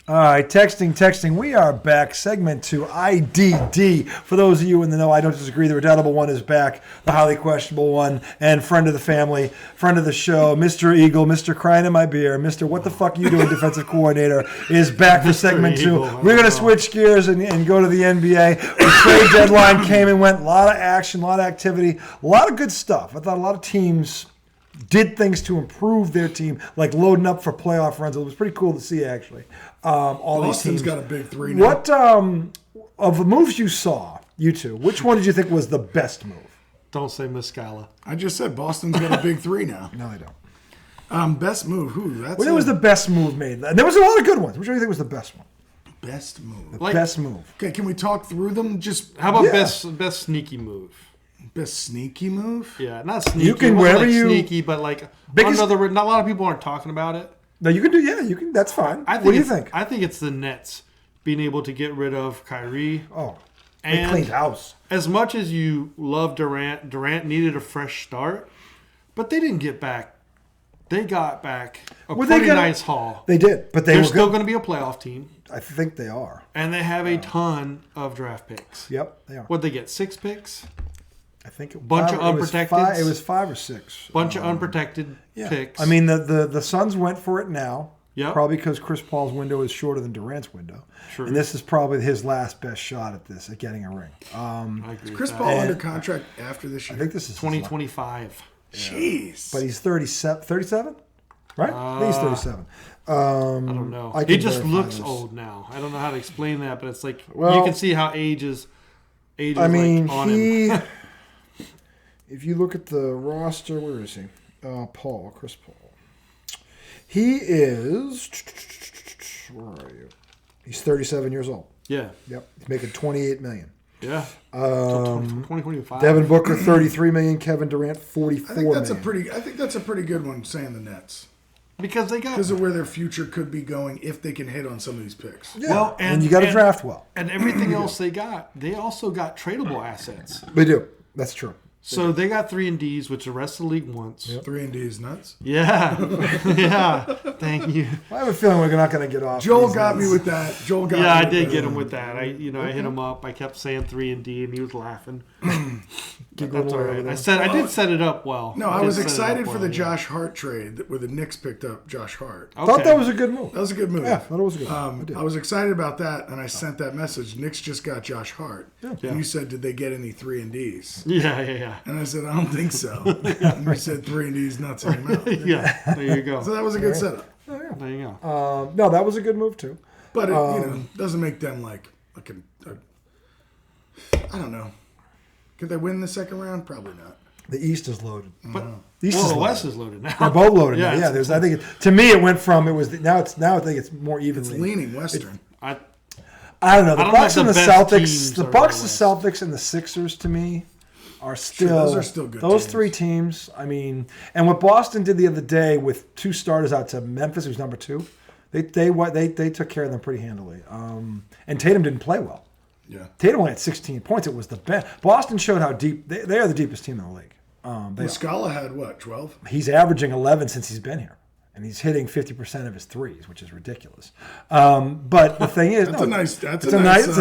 All right, texting. We are back. Segment 2, IDD. For those of you in the know, I don't disagree. The redoubtable one is back. The highly questionable one. And friend of the family, friend of the show, Mr. Eagle, Mr. Crying in My Beer, Mr. What the fuck you doing defensive coordinator is back for segment 2. We're going to switch gears and go to the NBA. The trade deadline came and went. A lot of action, a lot of activity, a lot of good stuff. I thought a lot of teams did things to improve their team, like loading up for playoff runs. It was pretty cool to see, actually. All Boston's these teams got a big 3 now. What of the moves you saw, you two? Which one did you think was the best move? Don't say Muscala. I just said Boston's got a big 3 now. No, they don't. Best move. Who? That's What was the best move made? And there was a lot of good ones. Which one do you think was the best one? best move. Best move. Okay, can we talk through them? Just How about best sneaky move? best sneaky move? Yeah, not sneaky. You can it wasn't wherever like you sneaky, but like biggest, not a lot of people aren't talking about it. No, you can do. Yeah, you can. That's fine. What do you think? I think it's the Nets being able to get rid of Kyrie. Oh, they and cleaned house. As much as you love Durant, Durant needed a fresh start, but they didn't get back. They got back a pretty nice haul. They did, but they're still going to be a playoff team. I think they are. And they have a ton of draft picks. Yep, they are. What'd they get? 6 picks? I think it was 5 or 6. Bunch of unprotected picks. I mean, the Suns went for it now. Yep. Probably because Chris Paul's window is shorter than Durant's window. True. And this is probably his last best shot at this, at getting a ring. Is Chris Paul under contract after this year? I think this is 2025. Jeez. But he's 37? Right? I think he's 37. I don't know. He just looks old now. I don't know how to explain that, but it's like you can see how age is on him. If you look at the roster, where is he? Chris Paul. He is, where are you? He's 37 years old. Yeah. Yep. He's making $28 million. Yeah. 2025. Devin Booker, $33 million. Kevin Durant, $44 million. I think that's a pretty good one, saying the Nets. Because of where their future could be going if they can hit on some of these picks. Yeah. Well, and you got to draft well. And everything else they also got tradable assets. They do. That's true. So they got 3-and-Ds, which the rest of the league wants. Yep. 3-and-Ds nuts? Yeah. Yeah. Thank you. I have a feeling we're not going to get off. Joel got me with that. I did get him with that. I hit him up. I kept saying 3-and-D, and he was laughing. That's all right. I did set it up well. No, I was excited for the Josh Hart trade where the Knicks picked up Josh Hart. Okay. Thought that was a good move. That was a good move. Yeah, I thought it was a good move. I was excited about that, and I sent that message. Knicks just got Josh Hart. Yeah. And you said, did they get any 3-and-Ds? Yeah. And I said, I don't think so. And you said 3-and-Ds nuts in your mouth. Yeah, there you go. So that was a good setup. Oh, yeah. There you go. No, that was a good move, too. But it doesn't make them like I don't know. Could they win the second round? Probably not. The East is loaded. But the West is loaded now. They're both loaded now. Yeah, I think to me it went from now I think it's more evenly. It's leaning Western. I don't know. The Bucks and the Celtics, the Bucks, the Celtics, and the Sixers to me are still those are still good. Those teams. 3 teams. I mean, and what Boston did the other day with 2 starters out to Memphis, who's number 2, they took care of them pretty handily. And Tatum didn't play well. Yeah, Tatum only had 16 points. It was the best. Boston showed how deep they are. The deepest team in the league. Muscala had what, 12? He's averaging 11 since he's been here, and he's hitting 50% of his threes, which is ridiculous. But the thing is, it's a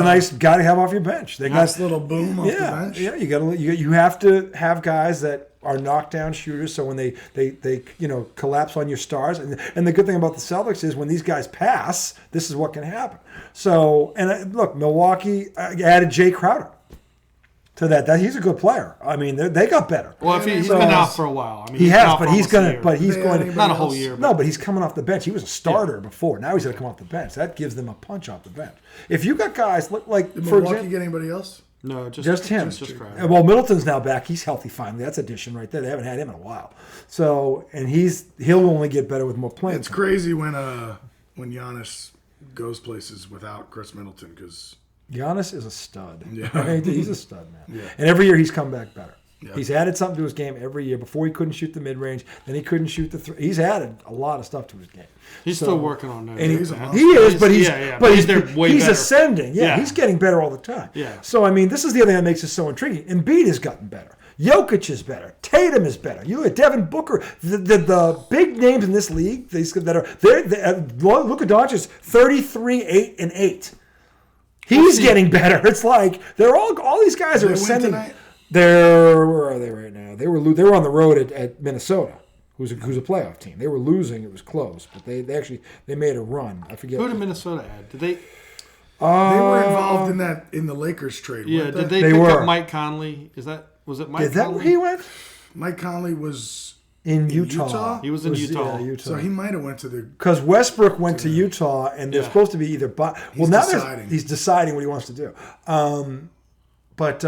nice guy to have off your bench. They got little boom off the bench. Yeah, you have to have guys that are knockdown shooters. So when they collapse on your stars, and the good thing about the Celtics is when these guys pass, this is what can happen. So look, Milwaukee added Jay Crowder to that he's a good player. I mean, they got better. Well, if he's been out for a while. I mean, he has, but he's going not a whole year. No, but he's coming off the bench. He was a starter before. Now he's going to come off the bench. That gives them a punch off the bench. If you got guys like did Milwaukee get anybody else? No, just him. Just well, Middleton's now back. He's healthy finally. That's addition right there. They haven't had him in a while. So, and he'll only get better with more playing. It's crazy when Giannis goes places without Chris Middleton because Giannis is a stud. Yeah. Right? He's a stud, man. Yeah. And every year he's come back better. Yeah. He's added something to his game every year. Before he couldn't shoot the mid-range, then he couldn't shoot the three. He's added a lot of stuff to his game. He's still working on that. And he's ascending. Yeah, he's getting better all the time. Yeah. So, I mean, this is the other thing that makes it so intriguing. Embiid has gotten better. Jokic is better. Tatum is better. You look at Devin Booker. The big names in this league, Luka Doncic is 33-8-8. He's getting better. It's like they're all these guys are ascending. Where are they right now? They were on the road at Minnesota, who's a playoff team. They were losing. It was close, but they made a run. I forget. Who did Minnesota add? Did they? They were involved in the Lakers trade. Yeah. Did they pick up Mike Conley? Was it Mike? Is that Conley? where he went? Mike Conley was in Utah. He was in Utah. Yeah, Utah. So he might have went to the because Westbrook went to Utah, and they're supposed to be either. He's deciding what he wants to do. But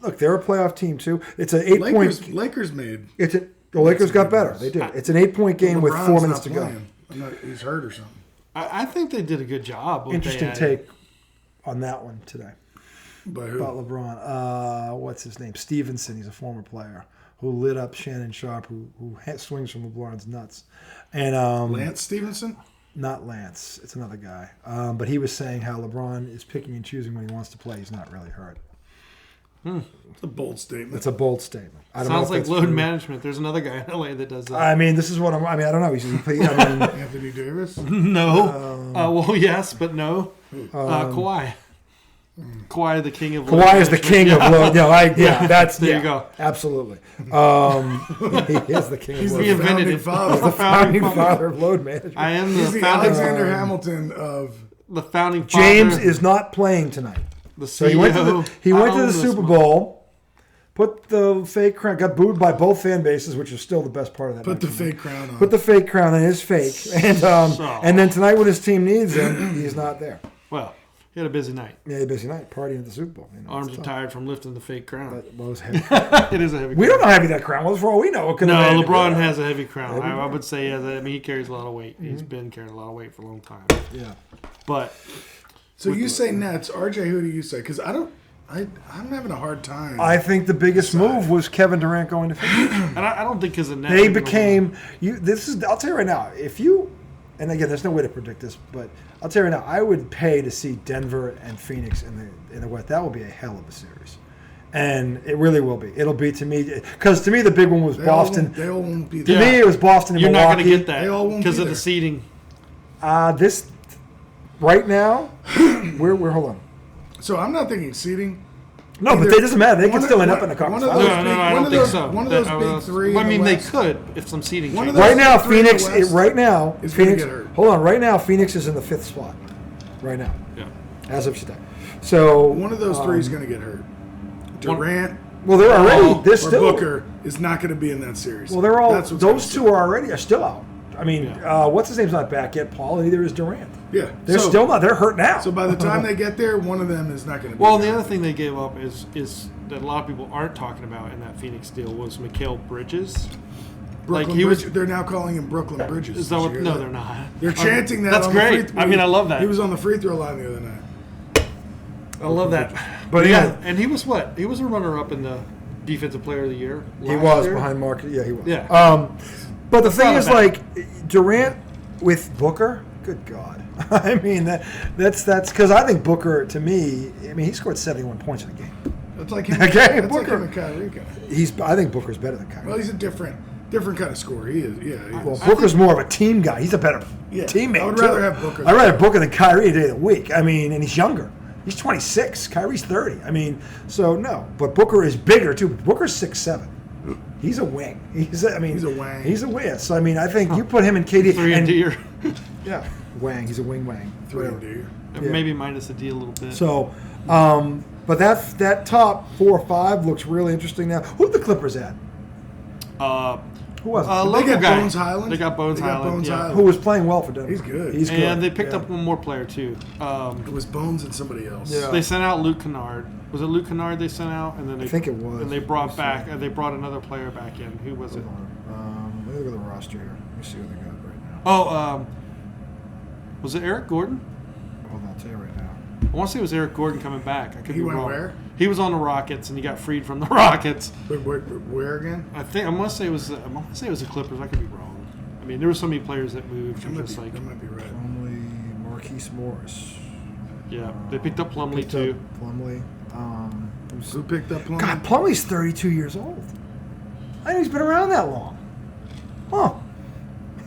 look, they're a playoff team too. It's an 8-point. Lakers made. The Lakers got better. They did. It's an 8-point game with 4 minutes to go. He's hurt or something. I think they did a good job. Interesting take on that one today. By who? About LeBron. What's his name? Stevenson. He's a former player who lit up Shannon Sharp, who swings from LeBron's nuts. And Lance Stevenson? Not Lance. It's another guy. But he was saying how LeBron is picking and choosing when he wants to play. He's not really hurt. It's a bold statement. It's a bold statement. Sounds like load management. There's another guy in LA that does that. I mean, this is what I don't know. Anthony Davis? No. Well, yes, but no. Kawhi. Kawhi, the king of load Kawhi is the king of load. That's there you go. Absolutely. He is the king of load. He invented it. He's the founding father of load management. I am He's the Alexander Hamilton of the founding father. James is not playing tonight. So he went to the Super Bowl, put the fake crown, got booed by both fan bases, which is still the best part of that. Put the fake crown on. Put the fake crown on. It is fake. And then tonight when his team needs him, he's not there. Well, he had a busy night. Yeah, he had a busy night partying at the Super Bowl. Arms are tired from lifting the fake crown. That was heavy. It is a heavy crown. We don't know how heavy that crown was for all we know. No, LeBron has a heavy crown. I would say, he carries a lot of weight. He's been carrying a lot of weight for a long time. Yeah. But... So you say Nets. RJ, who do you say? Because I'm having a hard time. I think the biggest move was Kevin Durant going to Phoenix. And I don't think because of Nets. They became I'll tell you right now, and again, there's no way to predict this, but I'll tell you right now, I would pay to see Denver and Phoenix in the West. That will be a hell of a series. And it really will be. It'll be to me, because to me the big one was Boston. They all won't be there. To me it was Boston and Milwaukee. You're not going to get that because of the seeding. Right now, we're hold on. So I'm not thinking seeding. No, but it doesn't matter. They can still end up in the conference. No, I don't think so. One of those big three. I mean, they could if some seeding changes. Right now, Phoenix. Phoenix. Hold on. Right now, Phoenix is in the 5th spot. Right now. Yeah. As of today. So one of those three is going to get hurt. Durant. Well, they're already. They're still. Booker is not going to be in that series. Well, they're all. Those two are still out. I mean, what's his name's not back yet, Paul, and neither is Durant. Yeah. They're still not. They're hurt now. So by the time they get there, one of them is not going to be. Well, the other thing they gave up is that a lot of people aren't talking about in that Phoenix deal was Mikal Bridges. They're now calling him Brooklyn Bridges. No, they're not. They're chanting that. That's great. I love that. He was on the free throw line the other night. I love that. But and he was what? He was a runner-up in the Defensive Player of the Year. He was behind Mark. Yeah, he was. Yeah. But the thing is, Durant with Booker. Good God. I mean, that's because I think Booker, to me, he scored 71 points in a game. That's like him. Booker. Like him and Kyrie. I think Booker's better than Kyrie. Well, he's a different kind of scorer. He is. Yeah. Well, Booker's more of a team guy. He's a better teammate. I would rather have Booker. I'd rather have Booker than Kyrie a day of the week. And he's younger. He's 26. Kyrie's 30. So no. But Booker is bigger too. Booker's 6'7". He's a wing. He's a wang. He's a wing. So I think you put him in KD. 3-and-D. Yeah, wang. He's a wing. 3-and-D. Maybe minus the D a little bit. So, but that top 4 or 5 looks really interesting now. Who the Clippers at? Who was it? They got guy. Bones Highland. They got Bones Highland. Who was playing well for Denver. He's good. He's good. And they picked up one more player too. It was Bones and somebody else. Yeah. They sent out Luke Kennard. Was it Luke Kennard they sent out? And then I think it was. And they brought back. They brought another player back in. Who was it? Let me look at the roster here. Let me see what they got right now. Oh, was it Eric Gordon? Hold on, I'll tell you right now. I want to say it was Eric Gordon coming back. I could be wrong. He went where? He was on the Rockets and he got freed from the Rockets. Where again? I want to say it was the Clippers. I could be wrong. There were so many players that moved. That might be right. Plumlee, Marquise Morris. Yeah, they picked up Plumlee too. Plumlee. Who picked up Plumlee? God, Plumlee's 32 years old. I know he's been around that long. Huh.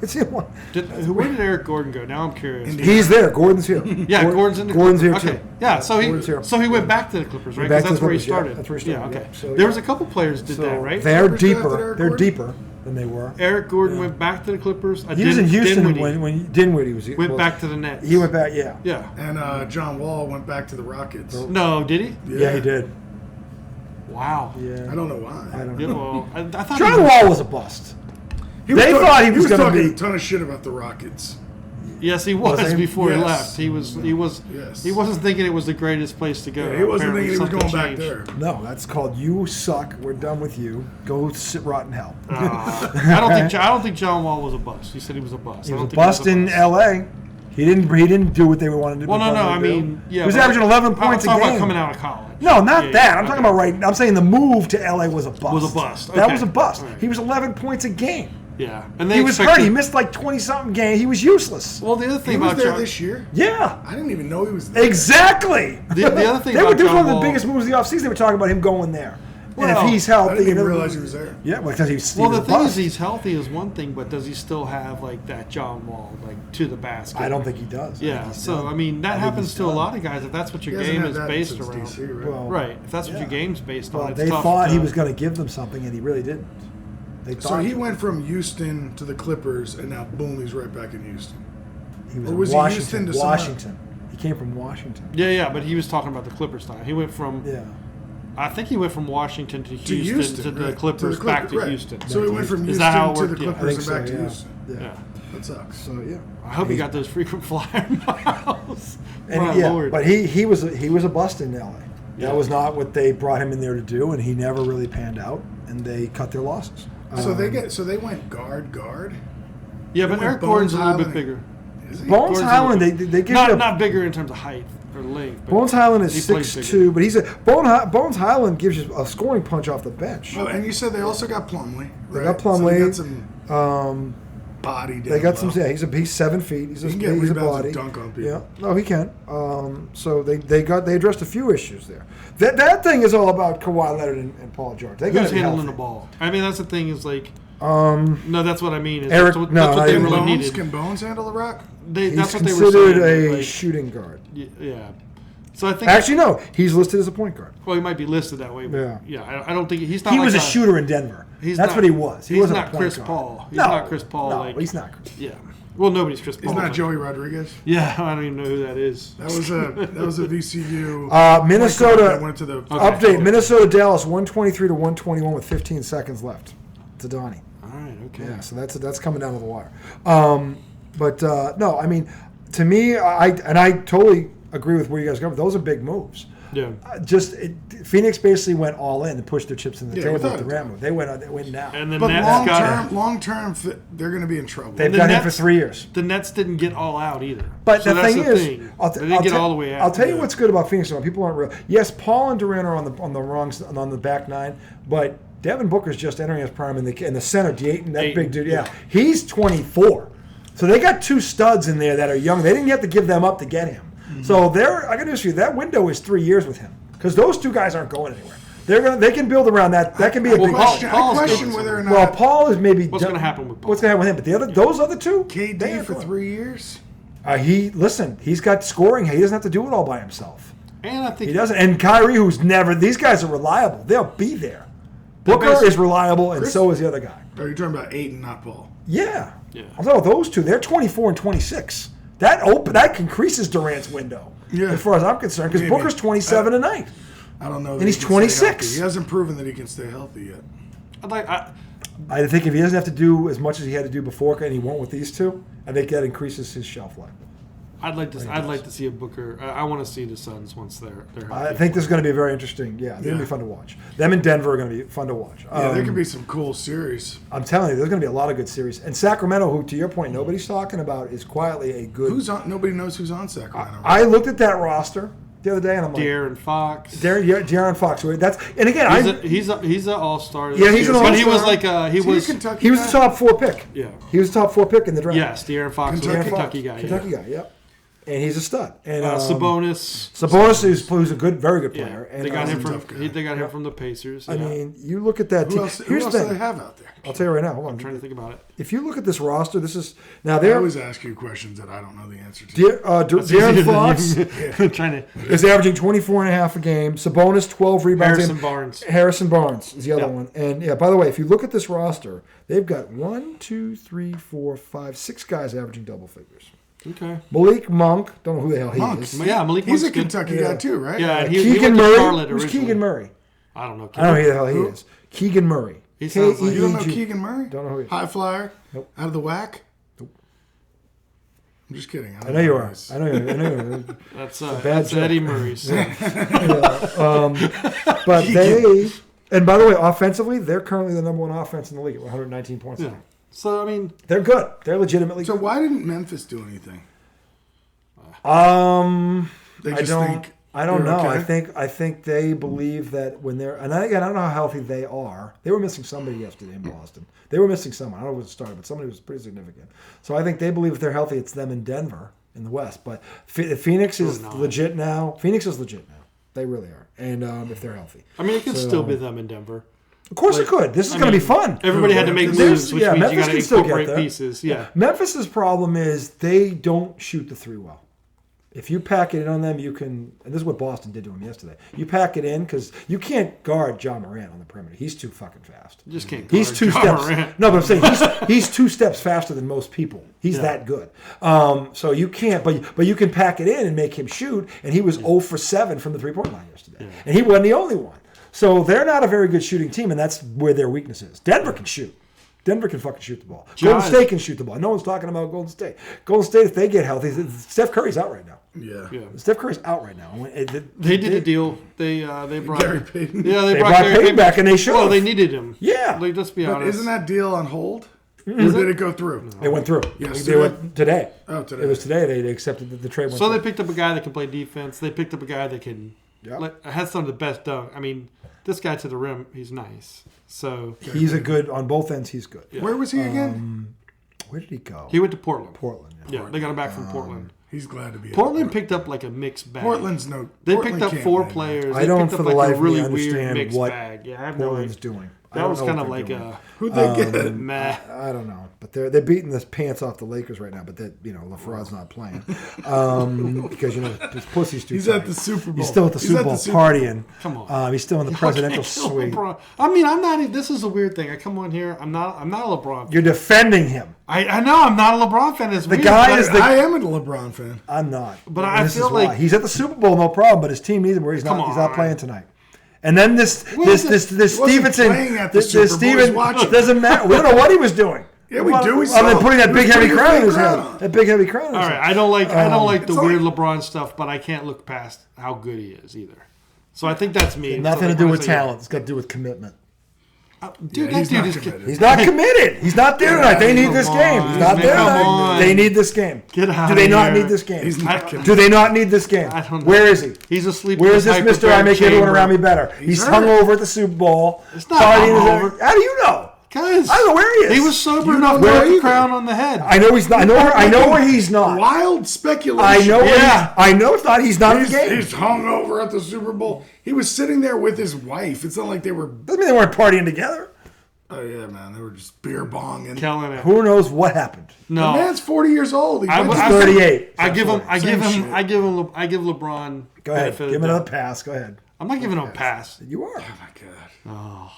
Where did Eric Gordon go? Now I'm curious. He's there. Gordon's here. Yeah, Gordon's in the Gordon's here Clippers. too. Okay. Yeah, so he went back to the Clippers, right? Because that's where he started. Yeah, that's where he started. Yeah, okay. Yeah. So, there was a couple players did that, right? They're Clippers drafted deeper. Eric They're Gordon? deeper than they were. Eric Gordon went back to the Clippers. He was in Houston when Dinwiddie went back to the Nets. He went back, yeah. Yeah. And John Wall went back to the Rockets. No, did he? Yeah, he did. Wow. Yeah. I don't know why. I don't Yeah, know. well, I thought John Wall was a bust. He was thought he was going to talking be a ton of shit about the Rockets. Yes, he was he? before he Yes. left. He was. Yes. He wasn't thinking it was the greatest place to go. Yeah, he wasn't Apparently thinking he was going something back changed. there. No, that's called you suck. We're done with you. Go sit rot in hell. I don't think John Wall was a bust. He said he was a bust. He I was don't a think bust in L.A. He didn't do what they wanted to do. Well, no. I mean, yeah. He was but averaging 11 points a I'm talking game. about coming out of college. No, not Yeah, that. yeah, I'm talking okay. about right. I'm saying the move to L.A. was a bust. Was a bust. That Okay. was a bust. All right. He was 11 points a game. Yeah, and He was hurt. He missed like 20-something games. He was useless. Well, the other thing He was about there John, this year? Yeah. I didn't even know he was there. Exactly. The other thing This about was John one of the Wall- biggest moves of the offseason. They were talking about him going there. And Well, if he's I healthy, didn't even realize he was there. Yeah, because he's Well, was the a thing is, bust. he's healthy is one thing, but does he still have like that John Wall, like to the basket? I don't think he does. I Yeah, think he's so done. I mean that think happens he's to a done. lot of guys. If that's what He your hasn't game had is that based since around, DC, right? Well, right? If that's what yeah. your game's based Well, on, it's they tough thought he to- was going to give them something, and he really didn't. They So thought he went from Houston to the Clippers, and now boom, he's right back in Houston. He was, or in was he Washington. Houston to somewhere? Washington. He came from Washington. Yeah, but he was talking about the Clippers time. He went from, Yeah. I think he went from Washington to Houston to, Houston, the right. Clippers, back to right. Houston. So he went from Is that how Houston it to the worked? Yeah. Clippers I and think back so, to yeah. Houston. Yeah. Yeah. That sucks. So yeah. I hope he got those frequent flyer miles. And My yeah, Lord. but he was a bust in LA. Yeah. That was not what they brought him in there to do, and he never really panned out. And they cut their losses. So they went guard. Yeah, but Bones Eric Gordon's a little bit Highland. bigger. Is he? Bones Gordon's Highland, a they little give you not bigger in terms of height or length. But Bones Highland he is plays 6'2", but he's Bones Highland gives you a scoring punch off the bench. Oh, and you said they also got Plumlee. They Right? got So they Plumlee. got some body. Down They got some. low. Yeah, he's 7 feet. He's He a, can get he's a rebounds body. and dunk on people. Yeah, no, he can. So they addressed a few issues there. That thing is all about Kawhi Leonard and Paul George. They got Who's to be handling healthy. the ball? I mean, that's the thing. Is like, no, that's what I mean. Is Eric- that's what, no, that's what not they even really Bones, needed. can Bones handle the rock? He's That's what they were considered saying. a like, shooting guard. yeah. So I think Actually, no, he's listed as a point guard. well, he might be listed that way. But Yeah. I don't think he's not. He like was a shooter in Denver. He's That's not- what he was. He he's wasn't not a point Chris guard. Paul. He's no, not Chris Paul. No, like, he's not. Chris. Yeah. Well, nobody's Chris Paul. He's not but- Joey Rodriguez. Yeah, I don't even know who that is. That was a VCU. Minnesota that went to the update. Minnesota Dallas 123 to 121 with 15 seconds left. To Donnie. All right. Okay. Yeah, so that's coming down to the wire. But no, I mean, to me, I totally agree with where you guys go. Those are big moves. Yeah. Phoenix basically went all in and pushed their chips in the table without with the a Ram move. They went now. And the But Nets got long term, they're going to be in trouble. They've the got him for Nets- 3 years. the Nets didn't get all out either. But So the that's thing the is, thing. I'll they didn't get all the way out. I'll tell you Yeah. what's good about Phoenix. When people aren't real. Yes, Paul and Durant are on the wrong on the back nine, but Devin Booker's just entering his prime in the center. Dayton, that Ayton, big dude, yeah. he's 24. So they got two studs in there that are young. They didn't have to give them up to get him. Mm-hmm. So I got to ask you, that window is 3 years with him because those two guys aren't going anywhere. They can build around that. That can be a big I Paul's question good. whether or not Well, Paul is maybe What's going to happen with Paul? What's going to happen with him? But those other two, they KD ain't for going. 3 years. He's got scoring. He doesn't have to do it all by himself. And I think He doesn't. And Kyrie, who's never, these guys are reliable. They'll be there. Booker best- is reliable, and Chris- so is the other guy. Are you talking about Ayton, not Paul? Yeah. Yeah. I'm talking about those two. They're 24 and 26. That increases Durant's window, Yeah. as far as I'm concerned, because Maybe. Booker's 27 tonight. I don't know. That And he's he can stay 26. healthy. He hasn't proven that he can stay healthy yet. I think if he doesn't have to do as much as he had to do before, and he won't with these two, I think that increases his shelf life. I'd like to see a Booker. I want to see the Suns once they're healthy. I think this is going to be very interesting. Yeah, they're going to be fun to watch. Them and Denver are going to be fun to watch. Yeah, there could be some cool series. I'm telling you, there's going to be a lot of good series. And Sacramento, who, to your point, nobody's talking about, is quietly a good. Who's on? Nobody knows who's on Sacramento. I looked at that roster the other day, and I'm like, De'Aaron Fox. De'Aaron Fox. That's and again, He's an all-star. Yeah, he's an But he was all-star. like Is he a Kentucky he was guy? the top 4 pick. Yeah. He was the top 4 pick in the draft. Yes, De'Aaron Fox was a Kentucky. Kentucky guy. Kentucky Yeah. guy. Yep. And he's a stud. And Sabonis is who's a very good player. Yeah. And they got him from the Pacers. I mean, you look at that Who team. else Here's do the they thing. have out there? I'll tell you right now. Hold on. I'm trying to think about it. If you look at this roster, this is now I they're always ask you questions that I don't know the answer to. De'Aaron Fox Trying to is averaging 24.5 a game. Sabonis 12 rebounds. Harrison Barnes is the other one. And yeah, by the way, if you look at this roster, they've got 6 guys averaging double figures. Okay. Malik Monk, don't know who the hell he is. Yeah, Malik He's Monk's a Kentucky guy too, right? Yeah, Keegan Murray. Who's Keegan Murray? I don't know. I don't know who the hell he is. Keegan Murray. He sounds like You don't know Keegan Murray? Don't know who he is. High flyer? Nope. Out of the whack? Nope. I'm just kidding. I know you are. I know you. That's bad joke. Eddie Murray's. But they, and by the way, offensively, they're currently the number 1 offense in the league at 119 points. Yeah. So I mean, they're good. They're legitimately So good. why didn't Memphis do anything? They I just think don't they're know. okay? I think they believe that when they're, and again, I don't know how healthy they are. They were missing somebody yesterday in Boston. They were missing someone. I don't know what started, but somebody was pretty significant. So I think they believe if they're healthy, it's them in Denver in the West. But Phoenix is legit now. Phoenix is legit now. They really are. And if they're healthy. I mean, it could still be them in Denver. Of course it could. This is going to be fun. Everybody had to make moves, which means you got to incorporate pieces. Yeah. Memphis's problem is they don't shoot the 3 well. If you pack it in on them, you can, and this is what Boston did to him yesterday. You pack it in because you can't guard John Morant on the perimeter. He's too fucking fast. You just can't He's guard 2 John steps. Morant. No, but I'm saying he's 2 steps faster than most people. He's that good. So you can't, but you can pack it in and make him shoot. And he was 0 for 7 from the 3-point line yesterday, and he wasn't the only one. So they're not a very good shooting team, and that's where their weakness is. Denver can shoot. Denver can fucking shoot the ball. Golden State can shoot the ball. No one's talking about Golden State. Golden State, if they get healthy, Steph Curry's out right now. Yeah. Steph Curry's out right now. They did a deal. They brought Gary Payton. Yeah, they brought Payton back, and they showed. Well, they needed him. Yeah. Like, let's be But honest. isn't that deal on hold? Or did it go through? It went through. Yes, They went today. Oh, today. It was today they accepted the trade. Went So through. they picked up a guy that can play defense. They picked up a guy that can has some of the best dunk. I mean, this guy to the rim, he's nice. So he's a good on both ends. He's good. Yeah. Where was he again? Where did he go? He went to Portland. Portland. Yeah, they got him back from Portland. He's glad to be. Portland picked up like a mixed bag. Portland's no. They Portland picked up can't 4 win, man. players. I They don't picked for up the like life a of me really weird understand mixed what bag. Yeah, I have no Portland's idea. doing. That was kind of what like they're doing. Who'd they get? meh. I don't know, but they're beating the pants off the Lakers right now. But that LeFraud's not playing because his pussy's too. He's tight. at the Super Bowl. He's still at the Super Bowl partying. Come on. He's still in the presidential suite. I mean, I'm not. This is a weird thing. I come on here. I'm not a LeBron fan. You're defending him. I know I'm not a LeBron fan. It's The weird, guy but is I am a LeBron fan. I'm not. But And I this feel is why. like- he's at the Super Bowl, no problem. But his team needs him where he's not. Come He's not on. playing tonight. And then this He wasn't Stevenson, playing at the this Super Bowl, he was Steven watching. doesn't matter. We don't know what he was doing. Yeah, we do. We Other than saw. putting that He big was heavy putting a crown in big his crown head. on. That big heavy crown. In all his right, head. I don't like the it's weird LeBron stuff, but I can't look past how good he is either. So I think that's me. Nothing So, to do with honestly, talent. It's got to do with commitment. Dude, Yeah, that he's dude not is committed. He's not committed. He's not there tonight. They need this Come game. on. He's not there Come tonight. on. They need this game. Get out Do they of not here. need this game? He's not committed. Do they not need this game? I don't know. Where is he? He's asleep. Where in is his this Mr. I make hyperbaric everyone chamber. around me better? He's hurt. hungover at the Super Bowl. It's not Partying hungover. How do you know? Guys, I don't know where he is. He was sober You enough don't to know put the either. crown on the head. I know he's not. I know where he's not. Wild speculation. I know. Yeah. I know it's not. He's not in the game. He's hungover at the Super Bowl. He was sitting there with his wife. It's not like they were. Doesn't mean they weren't partying together. Oh yeah, man. They were just beer bonging. Killing it. Who knows what happened? The No, man's 40 years old. He went to He's I- 38. I give him Same shit. I give LeBron. Go ahead. benefit of Give him the another doubt. pass. Go ahead. I'm not giving him a pass. You are. Oh my god.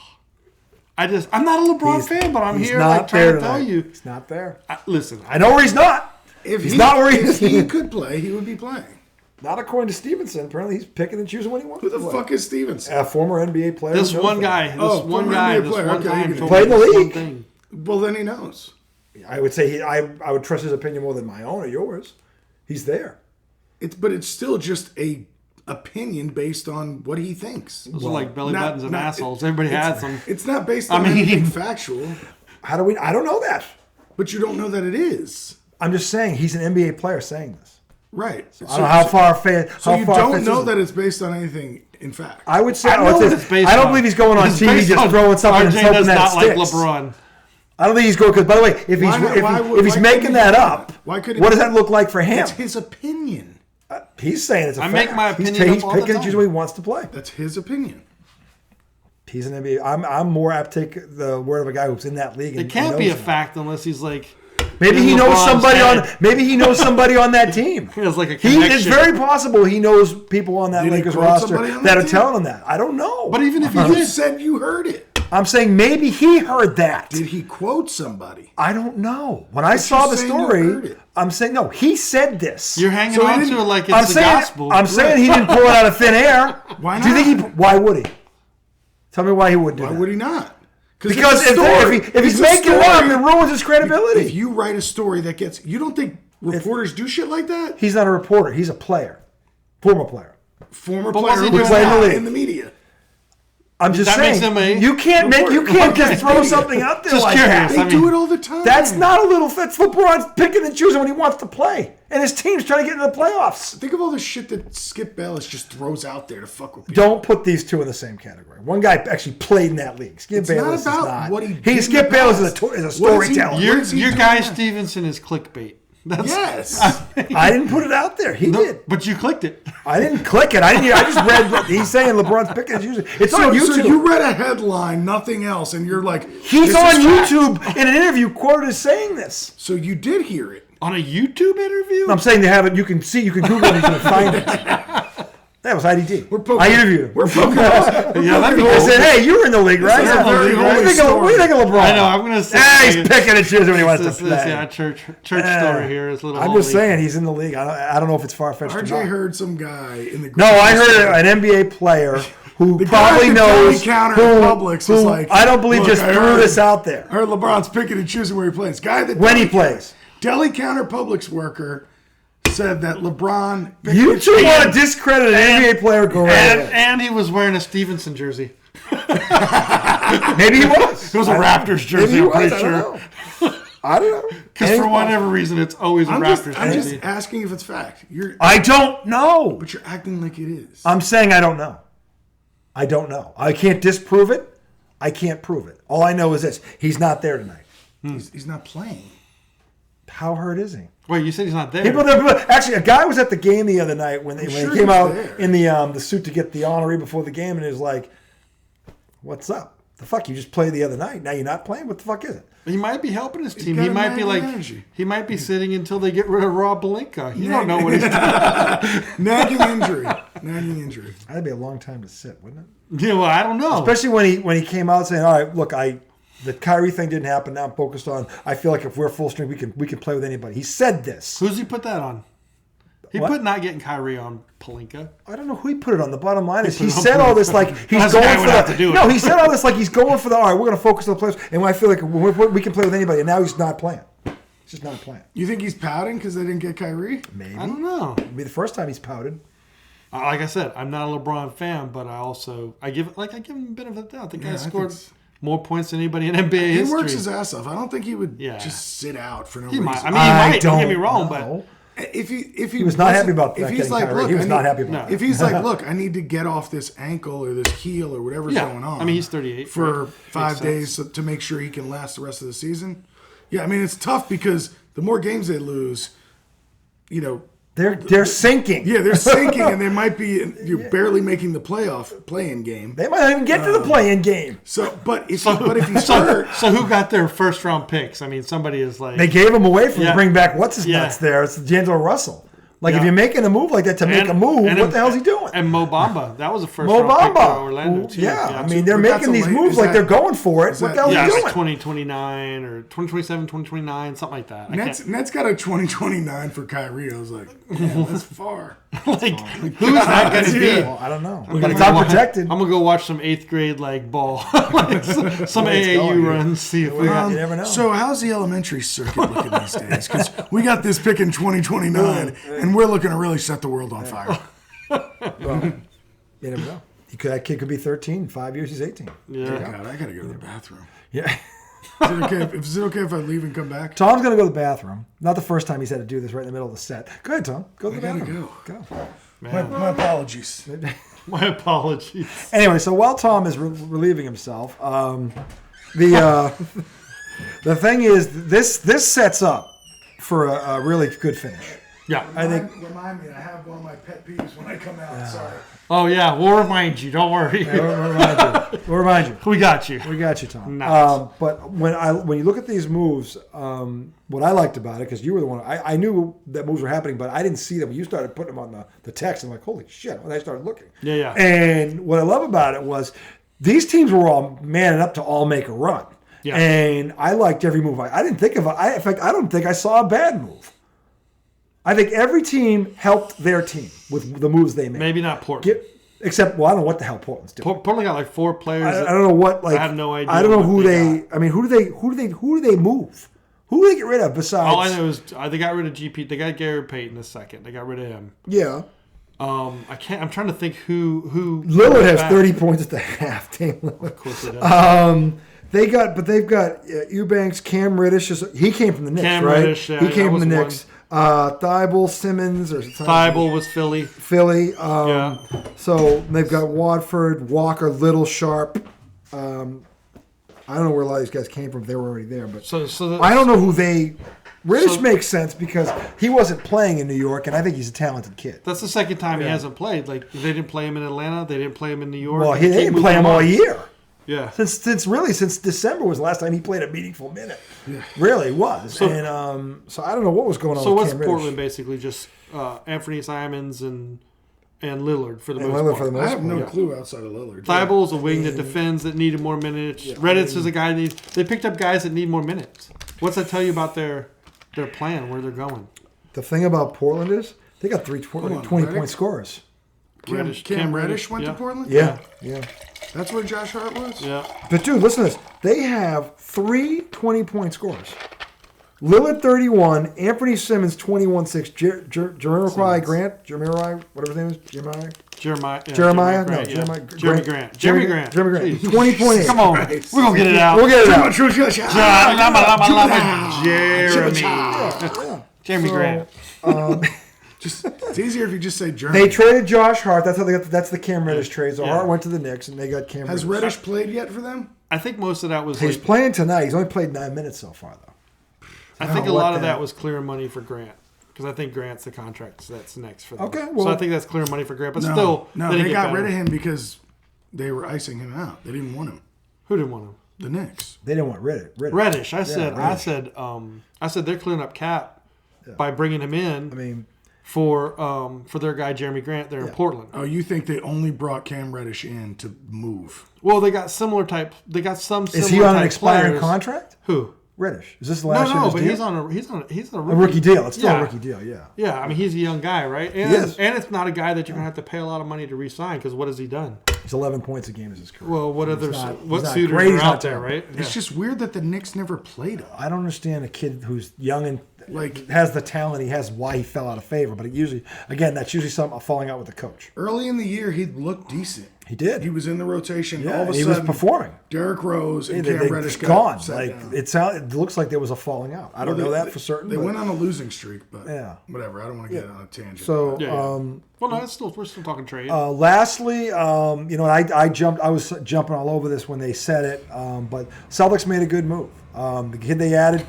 I'm not a LeBron fan, but I'm He's here not like trying there to tell tonight. you. He's not there. Listen, I know where he's not. If He's not where he if is. he could play, he would be playing. Not according to Stevenson. Apparently, he's picking and choosing when he wants Who to the play. fuck is Stevens? A former NBA player. this knows one that. guy, Oh, former NBA player. Okay, time you can told play me in the this one league. thing. Well, then he knows. I would say I would trust his opinion more than my own or yours. He's there. But it's still just a opinion based on what he thinks. Those are like belly Not- buttons and not- assholes. Everybody has them. It's not based on anything factual, How do we? I don't know that. but you don't know that it is. I'm just saying he's an NBA player saying this. Right. I don't know how far. So you don't know that it's based on anything in fact. I would say. I know what it's based I don't on. believe he's going on It's TV based just on throwing something and RJ hoping does that not it like sticks. LeBron. I don't think he's going because. By the way, if he's making that up, what does that look like for him? It's his opinion. He's saying it's a fact. make my opinion He's up all the picking and time. choosing what he wants to play. That's his opinion. He's an NBA. I'm more apt to take the word of a guy who's in that league. It can't be a fact unless he's like. Maybe he knows somebody on. Maybe he knows somebody on that team. He has like a connection. It's very possible he knows people on that Lakers roster that are telling him that. I don't know. But even if he You said you heard it. I'm saying maybe he heard that. Did he quote somebody? I don't know. When I saw the story, I'm saying no. He said this. You're hanging on to it like it's the gospel. I'm saying he didn't pull it out of thin air. Why not? Do you think why would he? Tell me why he would do that. Why would he not? Because if he's making it up, it ruins his credibility. If you write a story that gets... You don't think reporters do shit like that? He's not a reporter. He's a player. Former player. Former player who was in the media. I'm just That saying, makes him you can't just throw something out there Just like curious. that. They do it all the time. That's not a little... That's LeBron's picking and choosing when he wants to play. And his team's trying to get into the playoffs. Think of all the shit that Skip Bayless just throws out there to fuck with people. Don't put these two in the same category. One guy actually played in that league. Skip Bayless not is about not. what he did Skip in the Bayless past. is a storyteller. Your guy Stevenson is clickbait. Yes. I didn't put it out there. He did. But you clicked it. I didn't click it. I just read what he's saying. LeBron's picking and choosing. It's on YouTube. So you read a headline, nothing else, and you're like, he's on YouTube in an interview quoted as saying this. So you did hear it. On a YouTube interview? I'm saying they have it. You can Google it. You can find it. That was IDD. I interviewed him. We're poking Yeah, that'd be I cool. said, hey, you were in the league, right? This is a very What do holy you think of LeBron? I know, I'm going to say. He's picking and choosing when he wants to play. Yeah, church story here is a little I'm just saying he's in the league. I don't know if it's far-fetched or RJ not. heard some guy in the group. No, I heard an NBA player who The guy probably at the knows counter at Publix was like, I don't believe "Look, just I threw heard- this out there. I heard LeBron's picking and choosing where he plays. Guy that When he plays. Deli counter Publix worker said that LeBron. You two want to discredit an NBA player? Go right ahead. And he was wearing a Stevenson jersey. Maybe he was. It was a Raptors jersey, I'm pretty sure. I don't know. Because for whatever reason, it's always a Raptors I'm jersey. just asking if it's fact. I don't know. But you're acting like it is. I'm saying I don't know. I don't know. I can't disprove it. I can't prove it. All I know is this. He's not there tonight. He's not playing. How hurt is he? Wait, you said he's not there. Actually, a guy was at the game the other night when he sure came he's out there. in the suit to get the honorary before the game, and he was like, "What's up? The fuck? You just played the other night. Now you're not playing. What the fuck is it?" He might be helping his team. got He a might be nagging like, energy. he might be sitting until they get rid of Rob Pelinka. You don't know what he's doing. Nagging injury. Nagging injury. That'd be a long time to sit, wouldn't it? Yeah, well, I don't know. Especially when he came out saying, "All right, look, the Kyrie thing didn't happen. Now I'm focused on. I feel like if we're full strength, we can play with anybody." He said this. Who's he put that on? He put not getting Kyrie on Pelinka. I don't know who he put it on. The bottom line is he put it on said all this like he's That's the guy going who for would have to do the. it. No, he said all this like he's going for the. All right, we're going to focus on the players, and I feel like we can play with anybody. And now he's not playing. He's just not playing. You think he's pouting because they didn't get Kyrie? Maybe. I don't know. It'll be the first time he's pouted. Like I said, I'm not a LeBron fan, but I give him a bit of a doubt. The guy scored more points than anybody in NBA history. He works his ass off. I don't think he would just sit out for no reason. Might. I mean, he might. Don't get me wrong, know. but If he was not happy about that. If he's like, Kyrie. look, He was not happy about that. If he's like, look, I need to get off this ankle or this heel or whatever's going on. I mean, he's 38 for right? 5 days to make sure he can last the rest of the season. Yeah, I mean, it's tough because the more games they lose, they're sinking. Yeah, they're sinking, and they might be barely making the play-in game. They might not even get to the play-in game. So, but if he's hurt, so who got their first round picks? I mean, somebody is like They gave him away to bring back what's his nuts there. It's D'Angelo Russell. Like if you're making a move like that to make a move, what the hell's he doing? And Mo Bamba, that was a first Mo round pick for Bamba. Orlando too. I mean they're making these moves like they're going for it. What the hell are you doing? 2029 or 2027, 2029, something like that. Nets got a 2029 for Kyrie. I was like, man, that's far. Who's that going to be? Well, I don't know. It's unprotected. I'm gonna go watch some 8th grade ball, some AAU runs. See if we got. You never know. So how's the elementary circuit looking these days? Because we got this pick in 2029, and we're looking to really set the world on fire. Well, you never know. That kid could be 13. In 5 years, he's 18. Yeah. God, I gotta go to the bathroom. Yeah. Is it okay if I leave and come back? Tom's going to go to the bathroom. Not the first time he's had to do this right in the middle of the set. Go ahead, Tom. Go to the bathroom. Go. My apologies. My apologies. Anyway, so while Tom is relieving himself, The thing is, this sets up for a really good finish. Yeah. I think. Remind me, I have one of my pet peeves when I come out. Sorry. Oh, yeah. We'll remind you. Don't worry. We'll remind you. We got you. We got you, Tom. Nice. But when you look at these moves, what I liked about it, because you were the one, I knew that moves were happening, but I didn't see them. When you started putting them on the text, I'm like, holy shit, when I started looking. Yeah. And what I love about it was these teams were all manning up to all make a run. Yeah. And I liked every move. I didn't think of it. In fact, I don't think I saw a bad move. I think every team helped their team with the moves they made. Maybe not Portland. Except, well, I don't know what the hell Portland's doing. Portland got like 4 players. I don't know what. Like, I have no idea. I don't know who they they. I mean, who do they move? Who do they get rid of besides? All I know is they got rid of GP. They got Gary Payton in a second. They got rid of him. Yeah. I can't. I'm trying to think who. Lillard has 30 points at the half. Dang Lillard. Of course he does. They've got Eubanks, Cam Reddish. He came from the Knicks, Cam right? Reddish, yeah, he came from the that Knicks. Thibault, Simmons, or Thibault was Philly. Yeah. So they've got Watford, Walker, Little, Sharp. I don't know where a lot of these guys came from. They were already there, but I don't know who they. Reddish makes sense because he wasn't playing in New York, and I think he's a talented kid. That's the second time he hasn't played. Like they didn't play him in Atlanta. They didn't play him in New York. Well, they didn't play him all year. Yeah. Since December was the last time he played a meaningful minute. Yeah. Really was. So I don't know what was going on. So with what's Cam Portland Reddish. basically just Anthony Simons and Lillard for the most part. I have no clue outside of Lillard. Thibault's a wing that defends that needed more minutes. Yeah, Reddish is a guy that needs. They picked up guys that need more minutes. What's that tell you about their plan, where they're going? The thing about Portland is they got 20-point scorers. Cam Reddish went to Portland? Yeah. That's where Josh Hart was? Yeah. But, dude, listen to this. They have 3 20-point scorers. Lillard, 31. Anthony Simmons, 21-6. Jeremiah Grant, whatever his name is. Jeremy Grant. 20.8. Come on. We're going to get it out. We'll get it out. Jeremy Grant. It's easier if you just say Jeremy. They traded Josh Hart. That's how they got. That's the Cam Reddish trade. So Hart went to the Knicks, and they got Cam. Has Reddish played yet for them? I think most of that was. He's playing tonight. He's only played 9 minutes so far, though. I think a lot of that was clear money for Grant, because I think Grant's the contract that's next for them. Okay, well, so I think that's clear money for Grant, but they got rid of him because they were icing him out. They didn't want him. Who didn't want him? The Knicks. They didn't want Reddish. I said they're clearing up cap by bringing him in. I mean. For their guy Jeremy Grant, they're in Portland. Oh, you think they only brought Cam Reddish in to move? Well, they got similar type. They got some. Is he on an expiring contract? Who? Reddish. Is this the last year? No, but deal? he's on a rookie deal. It's still a rookie deal. Yeah. Yeah, I mean he's a young guy, right? And it's not a guy that you're gonna have to pay a lot of money to re-sign because what has he done? He's 11 points a game is his career. Well, what suitors great. are out there, right? It's just weird that the Knicks never played him. I don't understand a kid who's young and has the talent he has, why he fell out of favor. But that's usually something falling out with the coach. Early in the year, he looked decent. He did. He was in the rotation. Yeah, all of a he sudden, was performing. Derrick Rose and Cam Reddish gone. Down. It looks like there was a falling out. I don't know that for certain. They went on a losing streak, but whatever. I don't want to get on a tangent. So, well, no, we're still talking trade. Lastly, I was jumping all over this when they said it, but Celtics made a good move. The kid they added,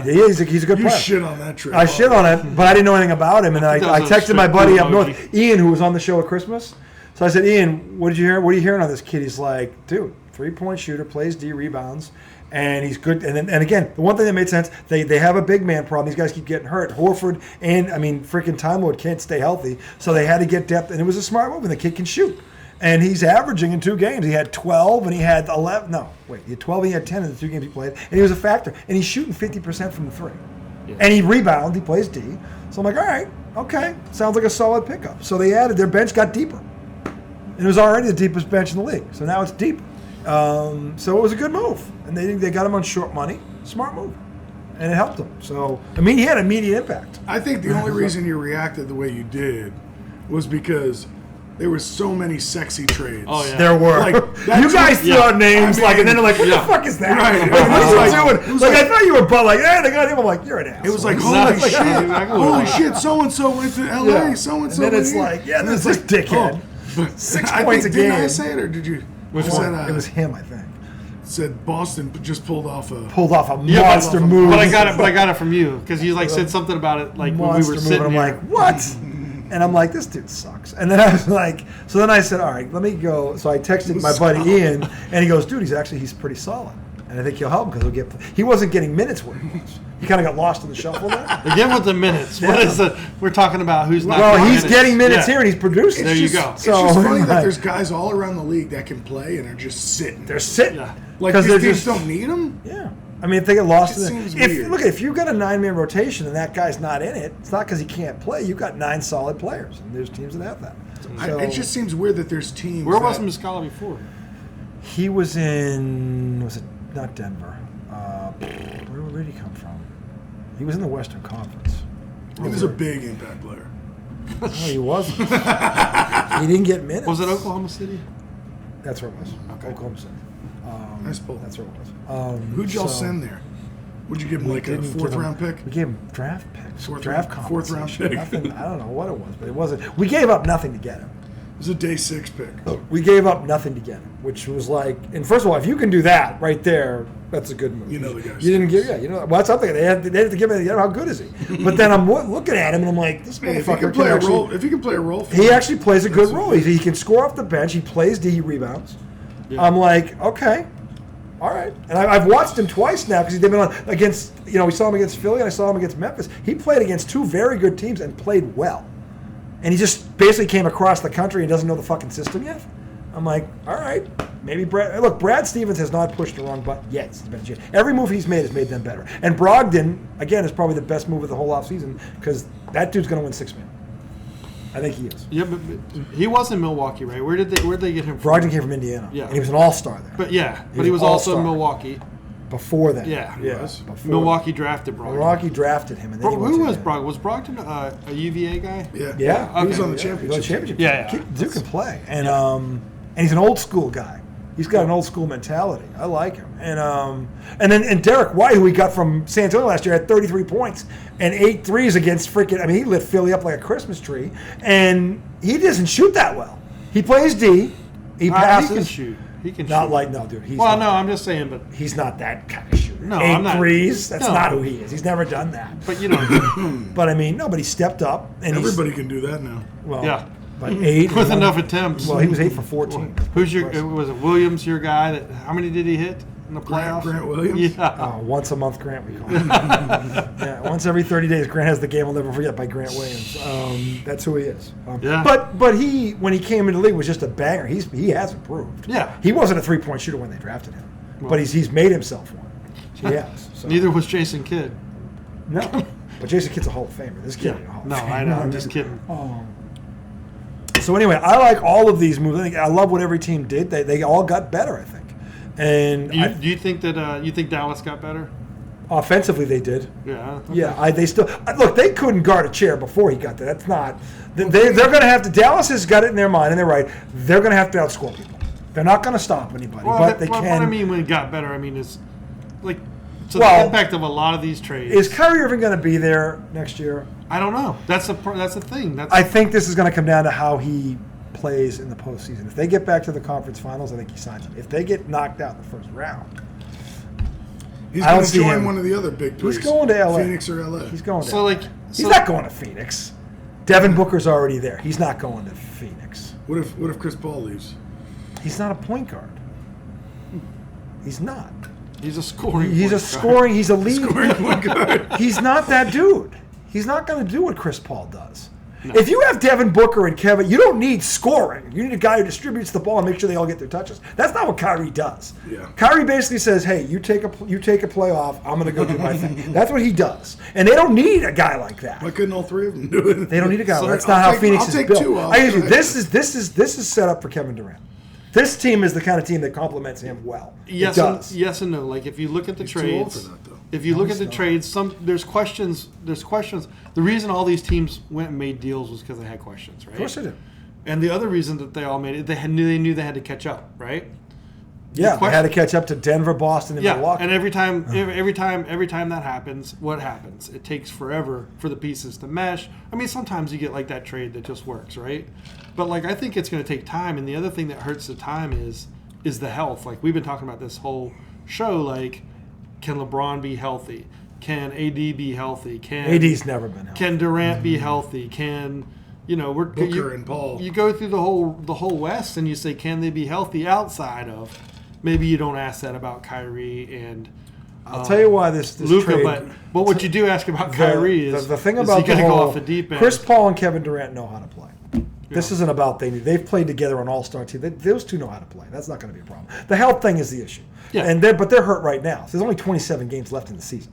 he's a good player. You shit on that trade. I shit on it, but I didn't know anything about him, and I texted my buddy up north, Ian, who was on the show at Christmas. So I said, Ian, what did you hear? What are you hearing on this kid? He's like, dude, 3-point shooter, plays D, rebounds, and he's good. And again, the one thing that made sense, they have a big man problem. These guys keep getting hurt. Horford and freaking Time Lord can't stay healthy, so they had to get depth, and it was a smart move. And the kid can shoot, and he's averaging in 2 games. He had 12 and he had 11. No, wait, he had 12 and he had 10 in the 2 games he played, and he was a factor. And he's shooting 50% from the 3, and he rebounds. He plays D. So I'm like, all right, okay, sounds like a solid pickup. So they added, their bench got deeper. And it was already the deepest bench in the league. So now it's deeper. So it was a good move. And they got him on short money. Smart move. And it helped him. So, he had immediate impact. I think the only reason you reacted the way you did was because there were so many sexy trades. Oh, yeah. There were. You guys threw out names, and then they're like, what the fuck is that? Right. What are you doing? I thought you were but they got him. I'm like, you're an asshole. It was like, holy shit, so-and-so went to L.A., so-and-so. And then it's like, this dickhead. 6 points a game. Did I say it, or did you? It was him, I think. said Boston just pulled off a monster move. But I got it from you because you said something about it when we were sitting. I'm like, what? And I'm like, this dude sucks. And then I was like, so then I said, all right, let me go. So I texted my buddy Ian, and he goes, dude, he's pretty solid. And I think he'll help him because he wasn't getting minutes where he was. He kind of got lost in the shuffle there. Again with the minutes. Yeah. What is it? We're talking about who's not. Well, he's getting minutes here and he's producing. There you go. It's just funny that there's guys all around the league that can play and are just sitting. They're sitting. Yeah. Like these teams don't need them. Yeah. I mean, if they get lost in if you've got a 9-man rotation and that guy's not in it, it's not because he can't play. You've got 9 solid players, and there's teams that have that. So, it just seems weird that there's teams. Where was Muscala before? He was in not Denver? Where did he come from? He was in the Western Conference. He was a big impact player. No, he wasn't. He didn't get minutes. Was it Oklahoma City? That's where it was. Okay. Oklahoma City. Nice pull. That's where it was. Who'd y'all send there? Would you give him like a 4th round pick? We gave him draft picks. Draft 4th round pick. Nothing, I don't know what it was, but it wasn't. We gave up nothing to get him. It was a day 6 pick. We gave up nothing to get him, which was like, and first of all, if you can do that right there, that's a good move. You know the guy. You didn't give, well, that's something. They had to give him. How good is he? But then I'm looking at him and I'm like, this motherfucker if he can play a role, he actually plays a good role. He can score off the bench. He plays D. He rebounds. Yeah. I'm like, okay. All right, and I've watched him twice now because they've been on against. We saw him against Philly and I saw him against Memphis. He played against 2 very good teams and played well, and he just basically came across the country and doesn't know the fucking system yet. I'm like, all right, maybe Brad Stevens has not pushed the wrong button yet. Every move he's made has made them better, and Brogdon again is probably the best move of the whole offseason because that dude's going to win 6 man. I think he is. Yeah, but he was in Milwaukee, right? Where'd they get him from? Brogdon came from Indiana. Yeah. And he was an all-star there. But he was also in Milwaukee. Before that. Yeah. Before Milwaukee drafted Brogdon. Milwaukee drafted him. And then who was Brogdon? Was Brogdon a UVA guy? Yeah. Yeah. Okay. He was on the championship. Yeah. Dude can play. And he's an old school guy. He's got an old school mentality. I like him. And Derek White, who we got from San Antonio last year, had 33 points and 8 threes against he lit Philly up like a Christmas tree. And he doesn't shoot that well. He plays D. He passes. He can shoot. He can not shoot. Like, no, dude. I'm just saying, but he's not that kind of shooter. No, 8 I'm not. threes. That's not who he is. He's never done that. But But I mean, nobody stepped up. And everybody can do that now. Well, yeah. But 8 with enough attempts. Well, he was 8 for 14. Was it Williams, your guy? How many did he hit in the playoffs? Grant Williams? Yeah. Once a month Grant, we call him. Yeah, once every 30 days, Grant has the game I'll never forget by Grant Williams. That's who he is. But he, when he came into the league, was just a banger. He has improved. Yeah. He wasn't a 3-point shooter when they drafted him, but he's made himself one. He has. So. Neither was Jason Kidd. No, but Jason Kidd's a Hall of Famer. This kid ain't a Hall of Famer. No, I know. I'm just kidding. So anyway, I like all of these moves. I love what every team did. They all got better, I think. And do you think that you think Dallas got better? Offensively, they did. Yeah. Okay. Yeah. They still look. They couldn't guard a chair before he got there. That's not. They're going to have to. Dallas has got it in their mind, and they're right. They're going to have to outscore people. They're not going to stop anybody, but they can. What I mean when it got better, I mean is like. So the impact of a lot of these trades. Is Kyrie Irving going to be there next year? I don't know. That's the thing. I think this is going to come down to how he plays in the postseason. If they get back to the conference finals, I think he signs it. If they get knocked out in the first round, he's going to join one of the the big three. He's going to LA. Phoenix or LA. He's going to LA. He's not going to Phoenix. Devin Booker's already there. He's not going to Phoenix. What if Chris Paul leaves? He's not a point guard. He's not. He's a scoring. He's a lead. Scoring point guard. He's not that dude. He's not going to do what Chris Paul does. No. If you have Devin Booker and Kevin, you don't need scoring. You need a guy who distributes the ball and makes sure they all get their touches. That's not what Kyrie does. Yeah. Kyrie basically says, "Hey, you take a play off. I'm going to go do my thing." That's what he does, and they don't need a guy like that. Why couldn't all three of them do it? They don't need a guy. That's not how Phoenix is built. This is set up for Kevin Durant. This team is the kind of team that complements him well. Yes, yes and no. Like if you look at the trades, if you look at the trades, there's questions. The reason all these teams went and made deals was because they had questions, right? Of course they did. And the other reason that they all made it, they knew they had to catch up, right? Yeah, they had to catch up to Denver, Boston, and Milwaukee. And every time that happens, what happens? It takes forever for the pieces to mesh. I mean, sometimes you get like that trade that just works, right? But like I think it's going to take time. And the other thing that hurts the time is is the health. Like we've been talking about this whole show. Like, can LeBron be healthy? Can AD be healthy? Can AD's never been healthy. Can Durant be healthy? Can Booker and Paul. You go through the whole West and you say, can they be healthy outside of? Maybe you don't ask that about Kyrie and. I'll tell you why this Luka, trade. but what you do ask about Kyrie is the thing about you the go whole off the deep end. Chris Paul and Kevin Durant know how to play. This isn't about they've played together on All-Star team. Those two know how to play. That's not going to be a problem. The health thing is the issue. Yeah. But they're hurt right now. So there's only 27 games left in the season.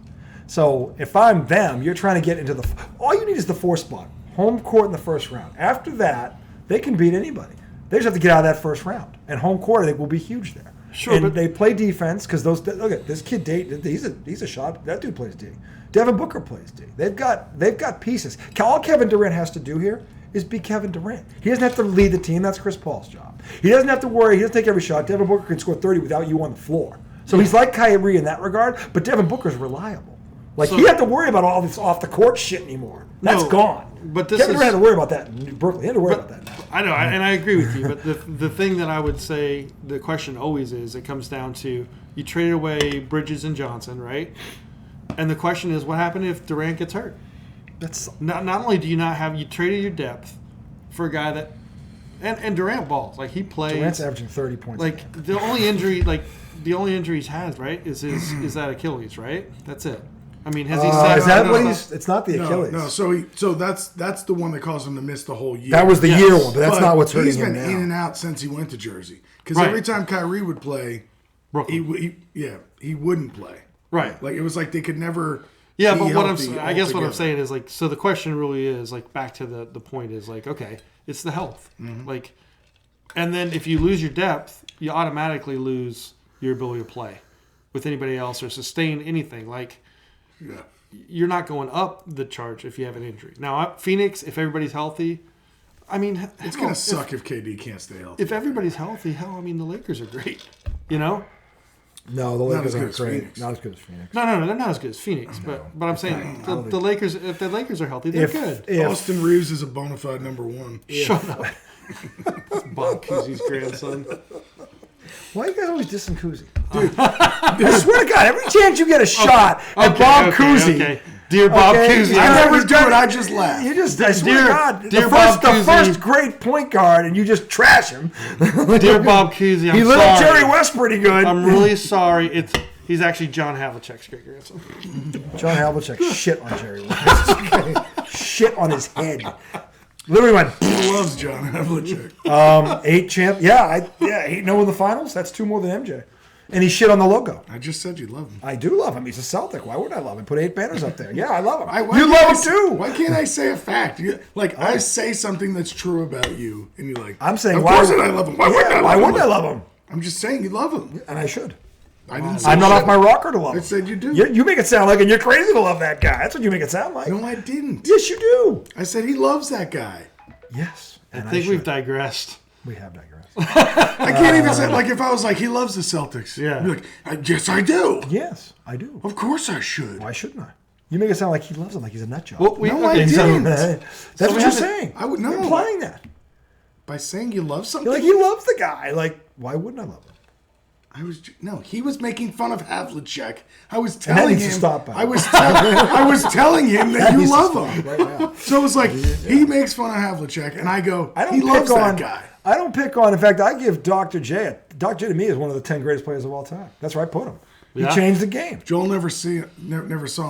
So if I'm them, you're trying to get into all you need is the 4 spot, home court in the first round. After that, they can beat anybody. They just have to get out of that first round, and home court I think will be huge there. Sure, and but they play defense because look at this kid. He's a shot. That dude plays D. Devin Booker plays D. They've got pieces. All Kevin Durant has to do here is be Kevin Durant. He doesn't have to lead the team. That's Chris Paul's job. He doesn't have to worry. He doesn't take every shot. Devin Booker can score 30 without you on the floor. So he's like Kyrie in that regard. But Devin Booker's reliable. Like he doesn't have to worry about all this off the court shit anymore. That's gone. But Kevin Durant had to worry about that in Brooklyn. He had to worry about that now. I know, and I agree with you. But the thing that I would say, the question always is, it comes down to you traded away Bridges and Johnson, right? And the question is, what happened if Durant gets hurt? That's Not only do you not have, you traded your depth for a guy that, and Durant balls, like he plays. Durant's averaging 30 points. Like the only injury he's has, right, is that Achilles, right? That's it. I mean, has he said? Is that what he's? It's not the Achilles. No, so that's the one that caused him to miss the whole year. That was the year one, but that's not what's hurting he's him been now. in and out since he went to Jersey. Because Right. every time Kyrie would play, he wouldn't play. Right. Like it was like they could never. Yeah, be but healthy I guess what I'm altogether. saying is like, so the question really is like back to the point is like, okay, it's the health, like, and then if you lose your depth, you automatically lose your ability to play with anybody else or sustain anything. Like, Yeah. you're not going up the charge if you have an injury. Now, Phoenix, if everybody's healthy, I mean, It's gonna suck if KD can't stay healthy. if everybody's healthy. Hell, I mean, the Lakers are great, you know. No, the Not Lakers as good aren't as great. Phoenix. Not as good as Phoenix. No, they're not as good as Phoenix, but I'm saying the Lakers, if the Lakers are healthy, they're good. Austin Reeves is a bona fide number one. Shut up. Bob Cousy's grandson. Why are you guys always dissing Cousy? Dude, I swear to God, every chance you get a shot at Bob Cousy. Okay. Dear Bob Cousy. I never do it. I just laugh. You just, I swear to God, dear the Bob Cousy. first great point guard, and you just trash him. Dear Bob Cousy, He I'm lit up sorry. Jerry West pretty good. I'm really sorry. He's actually John Havlicek's great grandson. John Havlicek shit on Jerry West. Okay. Shit on his head. Literally went. He loves John Havlicek. 8 champ. Yeah, 8-0 in the finals. That's 2 more than MJ. And he shit on the logo. I just said you love him. I do love him. He's a Celtic. Why wouldn't I love him? Put 8 banners up there. Yeah, I love him. Why You can't love I him say- too. Why can't I say a fact? I say something that's true about you, and you're like, I'm saying, of why course would I love him. Why wouldn't I love Why him? wouldn't I love him? I'm just saying you love him. And I should. I didn't say I'm not shit. off my rocker to love him. I said you do. You make it sound like, and you're crazy to love that guy. That's what you make it sound like. No, I didn't. Yes, you do. I said he loves that guy. Yes. I And think should. we've digressed. We have digressed. I can't even say, like, if I was like, he loves the Celtics. Yeah. I'd be like, yes, I do. Yes, I do. Of course I should. Why shouldn't I? You make it sound like he loves him, like he's a nut job. Well, No, I so- didn't. That's So what we you're haven't- saying. I would know. You're implying that. By saying you love something? You're like, he loves the guy. Like, why wouldn't I love him? He was making fun of Havlicek. I was that telling needs to him. stop, by the I way. was telling him that you needs to love stop him. right now. So it was like he makes fun of Havlicek, and I go, I don't he pick loves on that guy. I don't pick on. In fact, I give Dr. J. Dr. J to me is one of the 10 greatest players of all time. That's where I put him. Yeah. He changed the game. Joel never saw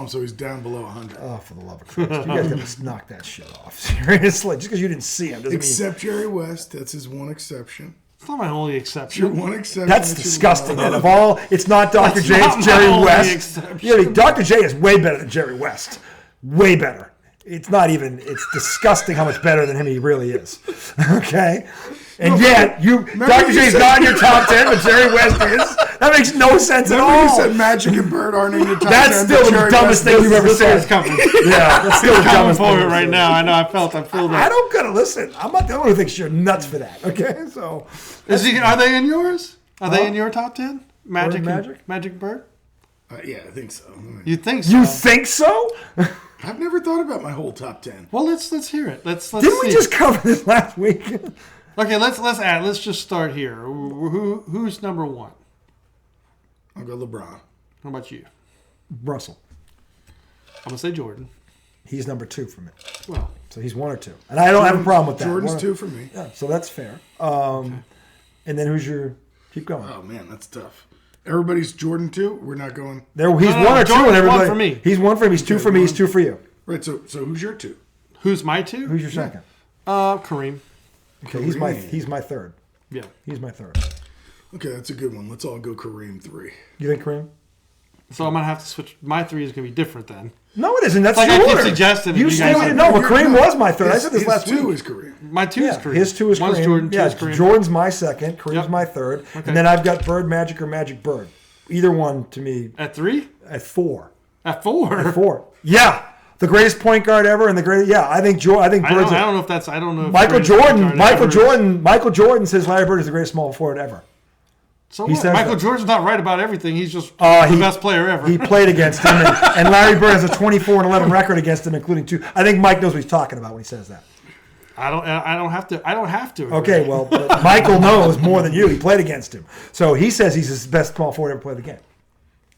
him, so he's down below 100. Oh, for the love of Christ! You guys gotta knock that shit off. Seriously, just because you didn't see him doesn't Except Jerry West. That's his one exception. It's not my only Your exception. one exception. mean that's that you disgusting. love. And of all, it's not Dr. That's J. not It's my Jerry only West. exception. Yeah, I mean, Dr. J is way better than Jerry West. Way better. It's not even. It's disgusting how much better than him he really is. Okay. And yet, Dr. J is not in your top 10, but Jerry West is. That makes no sense at Remember all. you said Magic and Bird aren't in your top 10? That's still but the Jerry dumbest West thing is. you've ever This said. is coming. Yeah, that's still the Coming dumbest for thing it you've right said. now. I know. I feel that. I don't gotta listen. I'm not the only one who thinks you're nuts for that. Okay, so Are they in yours? Are they in your top 10? Magic, Magic? Magic Bird. Yeah, I think so. You think so? you think so? I've never thought about my whole top 10. Well, let's hear it. Let's Didn't we see. just cover this last week? Okay, let's just start here. Who's number one? I'll go LeBron. How about you? Russell. I'm gonna say Jordan. He's number 2 for me. Well, So he's 1 or 2. And I don't have a problem with that. Jordan's One or- 2 for me. Yeah, so that's fair. And then who's your... Keep going. Oh, man, that's tough. Everybody's Jordan 2? We're not going... He's No, 1 or 2 Jordan's and everybody... 1 for me. He's 1 for him. He's 2 for me. He's 2 for you. Right, so who's your 2? who's my two? Who's your second? Kareem. Okay, he's my third. Yeah. He's my third. Okay, that's a good one. Let's all go Kareem 3. You think Kareem? So I'm gonna have to switch. My 3 is gonna be different then. No, it isn't. That's Like your I keep order. suggesting You you said guys- no, but Kareem was my third. I said this last His 2 week. is Kareem. My 2 is Yeah, Kareem. his 2 is One's Kareem. Jordan, 2 Yeah, is Kareem. Jordan's my second. Kareem's Yep. my third. Okay. And then I've got Bird Magic or Magic Bird. Either one to me At 3? at 4. At 4? 4. Yeah. The greatest point guard ever and the greatest. Yeah, I think I Bird's don't know if that's. I don't know. If Michael the greatest point guard Jordan. ever- Michael Jordan says Larry Bird is the greatest small forward ever. So he what? says Michael that. Jordan's not right about everything. He's just the best player ever. He played against him, and Larry Bird has a 24-11 record against him, including 2. I think Mike knows what he's talking about when he says that. I don't have to. I don't have to. Okay, well, but Michael knows more than you. He played against him, so he says he's his best small forward ever played the game.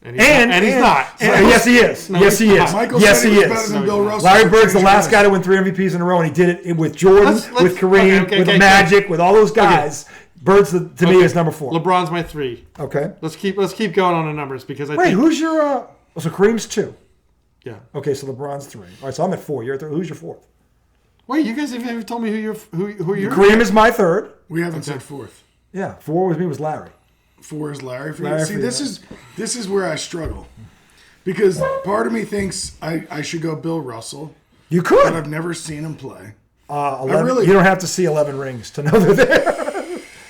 And he's not. So- Yes, he is. No, yes, he he's is. not. Michael Yes, said he he was is. better than Bill Russell. Larry so Bird's the change last yours. guy to win 3 MVPs in a row, and he did it with Jordan, Let's- with Kareem, okay, with okay. Magic, with all those guys. Bird's to me is number 4. LeBron's my 3. Okay. Let's keep going on the numbers because I Wait, think. who's your? So Kareem's 2. Yeah. Okay, so LeBron's 3. All right, so I'm at 4. You're at 3. Who's your 4th? Wait, you guys haven't told me who you're. Kareem is my 3rd. We haven't said 4th. Yeah, 4 with me was Larry. 4 is Larry for Larry you. for See, you. this is where I struggle. Because part of me thinks I should go Bill Russell, You but could. I've never seen him play. 11, really- you don't have to see 11 rings to know they're there.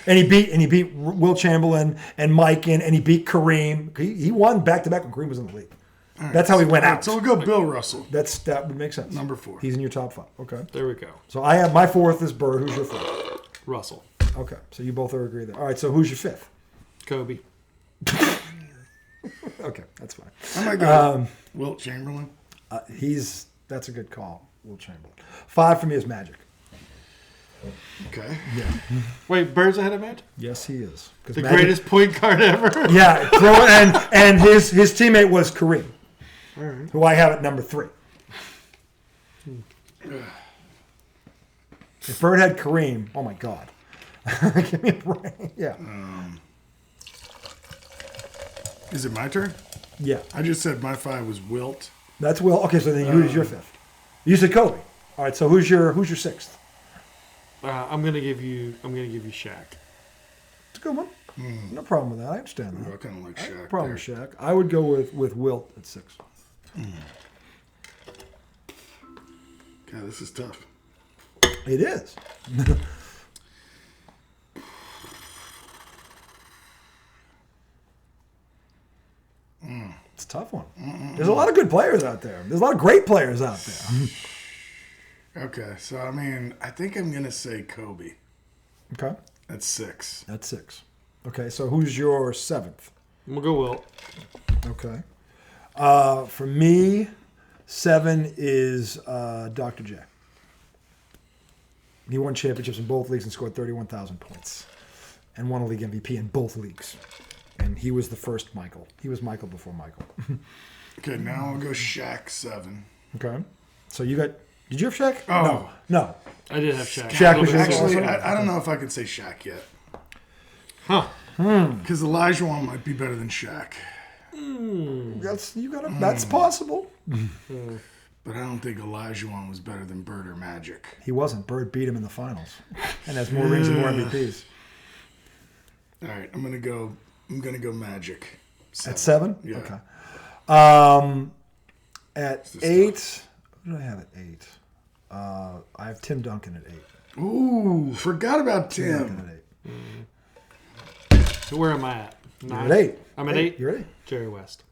and he beat Will Chamberlain and Mike and he beat Kareem. He won back-to-back when Kareem was in the league. That's how he went All right, out. so we'll go Bill Russell. That would make sense. Number 4. He's in your top 5. Okay. There we go. So I have my 4th is Bird. Who's your 4th? Russell. Okay. So you both are agree there. All right. So who's your 5th? Kobe. Okay, that's fine. I might go Wilt Chamberlain. That's a good call, Will Chamberlain. 5 for me is Magic. Okay. Wait, Bird's ahead of Magic? Yes, he is. 'Cause The Magic- greatest point guard ever. Yeah, and his teammate was Kareem, who I have at number 3. If Bird had Kareem, oh my God, give me a break. Yeah, Is it my turn? yeah, I just said my 5 was Wilt. that's Will. Okay, so then who's your 5th? You said Kobe. All right, so who's your 6th? I'm gonna give you Shaq. It's a good one. No problem with that. I understand that. I kind of like No Shaq. problem there. with Shaq. I would go with Wilt at 6. God, this is tough. It is. It's a tough one. There's a lot of good players out there. There's a lot of great players out there. Okay, so I mean, I think I'm gonna say Kobe. Okay. That's 6. That's 6. Okay, so who's your 7th? We'll go Wilt. Okay. For me, 7 is Dr. J. He won championships in both leagues and scored 31,000 points. And won a league MVP in both leagues. And he was the first Michael. He was Michael before Michael. Okay, now I'll go Shaq 7. Okay. So you got... Did you have Shaq? Oh. No. I did have Shaq. Shaq was your Actually, also? I don't know if I can say Shaq yet. Huh. Because Olajuwon might be better than Shaq. That's possible. But I don't think Olajuwon was better than Bird or Magic. He wasn't. Bird beat him in the finals. And has more rings and more MVPs. All right, I'm gonna go Magic. At 7? Yeah. Okay. At This is 8... Who do I have at 8? I have Tim Duncan at 8. Ooh, forgot about Duncan Tim. at 8. So where am I at? You're at 8. I'm at 8. You're at 8. Jerry West.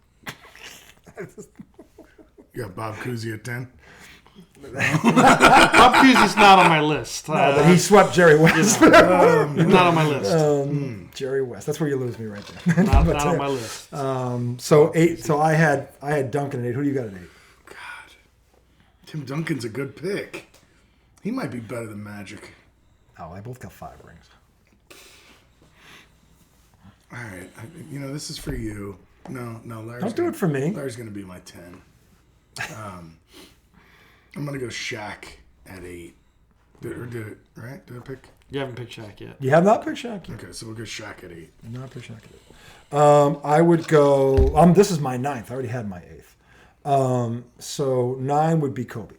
You got Bob Cousy at 10. Bob Cousy's not on my list. But he swept Jerry West. He's not on my list. Jerry West. That's where you lose me right there. Not But, on my list. So 8. So I had Duncan at 8. Who do you got at 8? God, Tim Duncan's a good pick. He might be better than Magic. Oh, they both got 5 rings. All right. This is for you. No, Larry's Don't do it for me. Larry's going to be my 10. I'm going to go Shaq at 8. Did it, right? Did I pick? You haven't picked Shaq yet. You have not picked Shaq yet. Okay, so we'll go Shaq at 8. Not picked Shaq yet. I would go. This is my 9th. I already had my 8th. So 9 would be Kobe.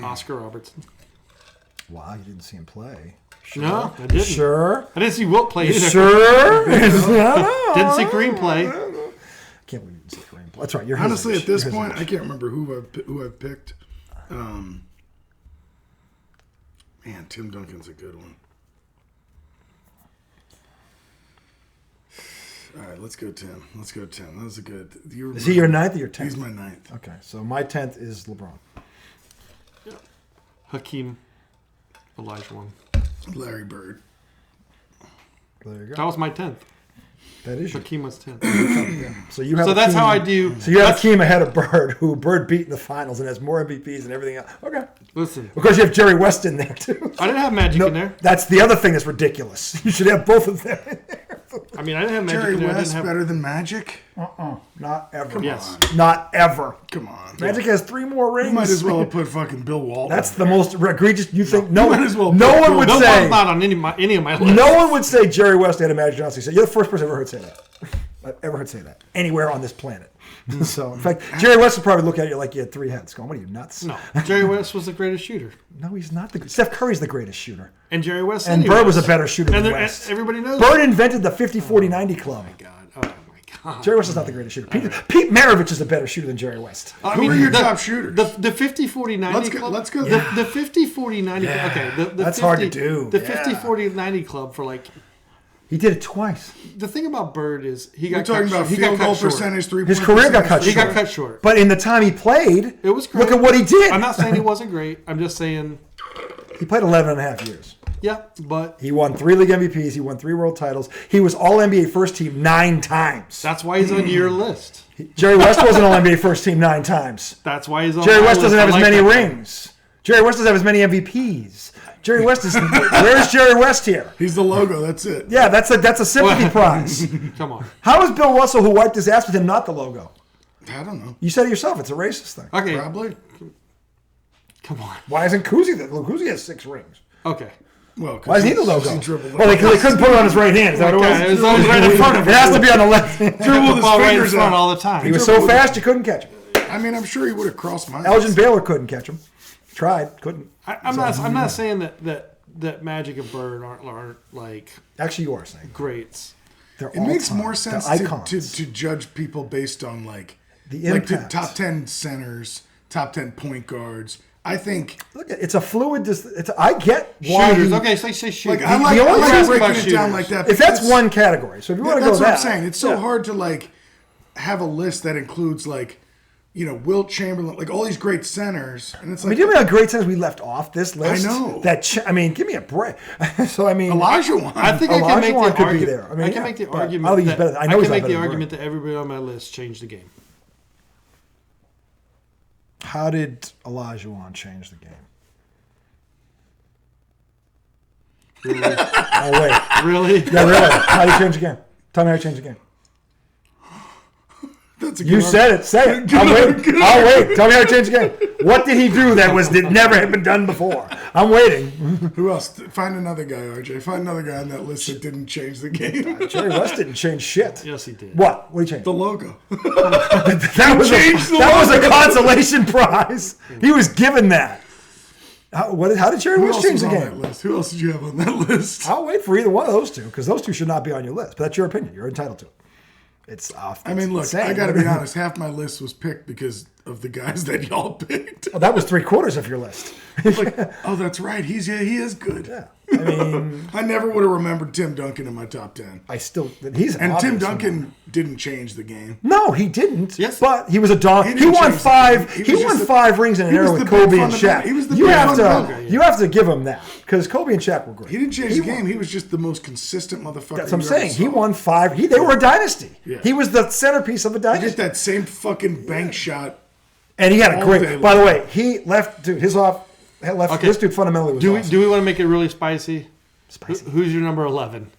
Oscar Robertson. Wow, you didn't see him play. No, I didn't. Sure. I didn't see Wilt play either. Sure. Didn't see Kareem play. I can't believe you didn't see Kareem play. That's right. You're Honestly, his at this age. point, I can't remember who I've picked. Man, Tim Duncan's a good one. All right, let's go Tim. That was a good. Is he your 9th or your 10th? He's my 9th. Okay, so my 10th is LeBron. Hakeem Olajuwon. Larry Bird. There you That go. was my 10th. That is your. Hakeem was 10th. So you have. So that's Hakeem- how I do. So you have Hakeem ahead of Bird, who Bird beat in the finals and has more MVPs and everything else. Okay. Listen, Because you have Jerry West in there too. I didn't have Magic No, in there. that's the other thing that's ridiculous. You should have both of them in there. I mean, I didn't have Magic Jerry in there. I West didn't have. better than Magic? Not ever. Yes. Not ever. Come on. Magic has 3 more rings. You might as well have put fucking Bill Walton. That's the most egregious. You think no? might as well No put one would No say. one's not on any of my lists. No one would say Jerry West had a Magic Johnson. So you're the first person I've ever heard say that. I've ever heard say that anywhere on this planet. So in fact, Jerry West would probably look at you like you had 3 heads. Going, what are you nuts? No, Jerry West was the greatest shooter, No, he's not. Steph Curry's the greatest shooter, and Jerry West and Bird was a better shooter than West. Everybody knows. Bird invented the 50-40-90 club. God. Oh my God. Jerry West is not the greatest shooter. Pete Maravich is a better shooter than Jerry West. Who are your top shooters? The 50-40-90 club. Let's go. The 50-40-90. Yeah. Okay. The That's 50, hard to do. The Yeah. 50-40-90 club for like. He did it twice. The thing about Bird is he We're got talking cut about short. He got field goal cut short. percentage, 3-point His career got cut He short. got cut short. But in the time he played, It was great. look at what he did. I'm not saying he wasn't great. I'm just saying, He played 11 and a half years. yeah, but He won 3 league MVPs. He won 3 world titles. He was All NBA first team 9 times. that's why he's on your list. Jerry West wasn't All NBA first team 9 times. That's why he's on Jerry my West list. doesn't have I as like many that guy. rings. Jerry West doesn't have as many MVPs. Jerry West is. Where's Jerry West here? He's the logo. That's it. Yeah, that's a sympathy prize. Come on. How is Bill Russell, who wiped his ass with him, not the logo? I don't know. You said it yourself. It's a racist thing. Okay. Probably. Come on. Why isn't Kuzi the? Kuzi has 6 rings. Okay. Well, Why is he the logo? He dribbled Well, they couldn't put it on his right hand. Is that what Okay, it it's was? always right in front of It has to be on the left hand. Dribble the his ball right in fingers front out. all the time. He was so fast you couldn't catch him. I mean, I'm sure he would have crossed my Elgin Baylor couldn't catch him. Tried, couldn't. I'm not saying that Magic and Bird aren't like Actually, you are saying greats. they're It all makes time. more sense They're icons. to judge people based on like The the impact. top 10 centers, top 10 point guards. I think Look, it's a fluid. I get why. Shooters. he- Okay, say shooters. like I like, the only I like reason breaking about it down shooters. like that. If that's because one category, so if you want to go that's that, what I'm saying. It's so yeah. hard to like have a list that includes like Wilt Chamberlain, like all these great centers, and it's I like mean, do you know how great times we left off this list? I know. I mean, give me a break. So I mean, Olajuwon. I think I can make the Olajuwon could be argument. there. I mean, I can yeah, make the but argument. I don't think he's that- better. I know he's can not make better the than argument Bird. that everybody on my list changed the game. How did Olajuwon change the game? Really? Oh wait, Really? yeah, really? How did you change the game? Tell me how you changed the game. That's a good You said it. Say it. I'll wait. Tell me how to change the game. What did he do that never had been done before? I'm waiting. Who else? Find another guy, RJ. Find another guy on that list that didn't change the game. Jerry West didn't change shit. Yes, he did. What? What did he change? The logo. That was a consolation prize. He was given that. How did Jerry Who West else change was the on that game? list? Who else did you have on that list? I'll wait for either one of those two because those two should not be on your list. But that's your opinion. You're entitled to it. It's off. I mean, look, I got to be honest. Half my list was picked because of the guys that y'all picked. Well, that was 3/4 of your list. Like, oh, that's right. He is good. Yeah. I mean, I never would have remembered Tim Duncan in my top 10. he's an And obvious Tim one. Duncan didn't change the game. No, he didn't. Yes. But he was a dog. He He didn't won change the 5. game. He won 5 rings in an he was era with the big Kobe and fundamental- Shaq. he was the You big have to fundamental. you have to give him that because Kobe and Shaq were great. He didn't change the game. He was just the most consistent motherfucker. That's what I'm you ever saying. He saw. won 5. They were a dynasty. Yeah. He was the centerpiece of a He dynasty. did that same fucking bank shot. And he had a all great. day By long. the way, he left. Dude, his off. Okay. This dude fundamentally was awesome. Do we want to make it really spicy? Spicy. Who's your number 11?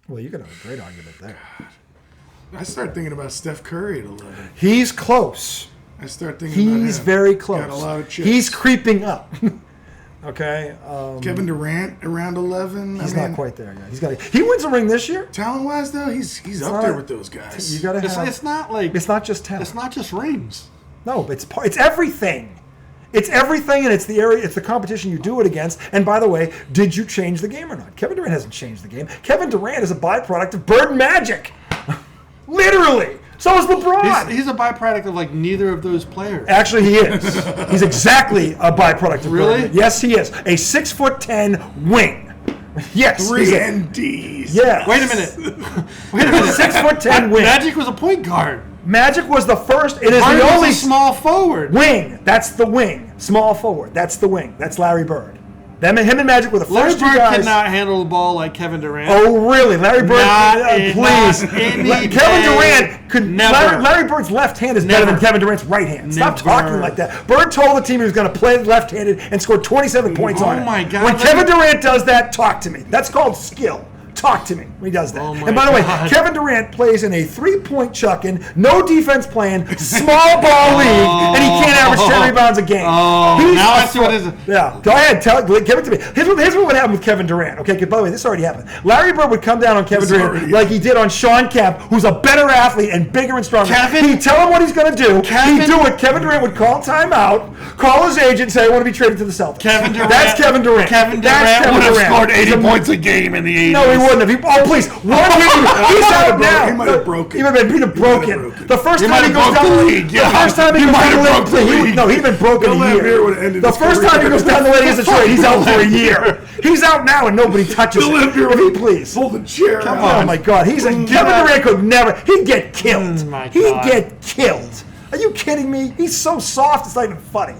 Well, you can have a great argument there. I start thinking about Steph Curry at 11. He's close. I start thinking about him. He's very close. Got a lot of chips. He's creeping up. Okay. Kevin Durant around 11. He's not quite there yet. He wins a ring this year. Talent-wise, though, he's up there with those guys. You got to have. It's not like It's not just talent. it's not just rings. No, it's everything. It's everything, and it's the area. It's the competition you do it against. And by the way, did you change the game or not? Kevin Durant hasn't changed the game. Kevin Durant is a byproduct of Bird Magic. Literally. So is LeBron. He's a byproduct of like neither of those players. Actually, he is. He's exactly a byproduct of Really? Bird. Yes, he is. A 6'10" wing. Yes. 3 he's a- and Ds. Yeah. Wait a minute. Wait a minute. 6'10" wing. Magic was a point guard. Magic was the first. It is Bird the was only a small forward. wing. That's the wing. Small forward. That's the wing. That's Larry Bird. Him and Magic were the Larry first two Bird guys. cannot handle the ball like Kevin Durant. Oh, really? Larry Bird? Please. not any Kevin day. Durant could. Never. Larry Bird's left hand is better Never. than Kevin Durant's right hand. Stop Never. talking like that. Bird told the team he was going to play left-handed and scored 27 points Oh on it. my God. When Kevin Durant does that, talk to me. That's called skill. Talk to me when he does that. Oh my And by the way, God. Kevin Durant plays in a three-point chucking, no defense playing, small ball league, and he can't average 10 rebounds a game. Oh, He's now a I see what it is. Yeah, go ahead, give it to me. Here's what would happen with Kevin Durant. Okay, 'cause by the way, this already happened. Larry Bird would come down on Kevin This Durant already like he did on Sean Kemp, who's a better athlete and bigger and stronger. Kevin- He'd tell him what he's going to do. Kevin- He'd do it. Kevin Durant would call timeout, call his agent, and say, "I want to be traded to the Celtics." Kevin Durant. That's Kevin Durant. Kevin That's Durant Kevin would have Durant. scored 80 He's a- points a game in the 80s. No, he wouldn't have. Oh, please. One game. He's out now. He might have broken. He might have been broken. broken. The first He time might he have goes broke down the league, The yeah. first time he He goes might down have the broke the league. league. No, he'd been broken Bill a Laimbeer year. would've ended The his first career. time he goes down the league as a trade, he's out for a year. He's out now and nobody touches Bill him. Laimbeer If he would please. pull the chair out. Oh my God, Kevin Durant could never. He'd get killed. my He'd God. get killed. Are you kidding me? He's so soft, it's not even funny.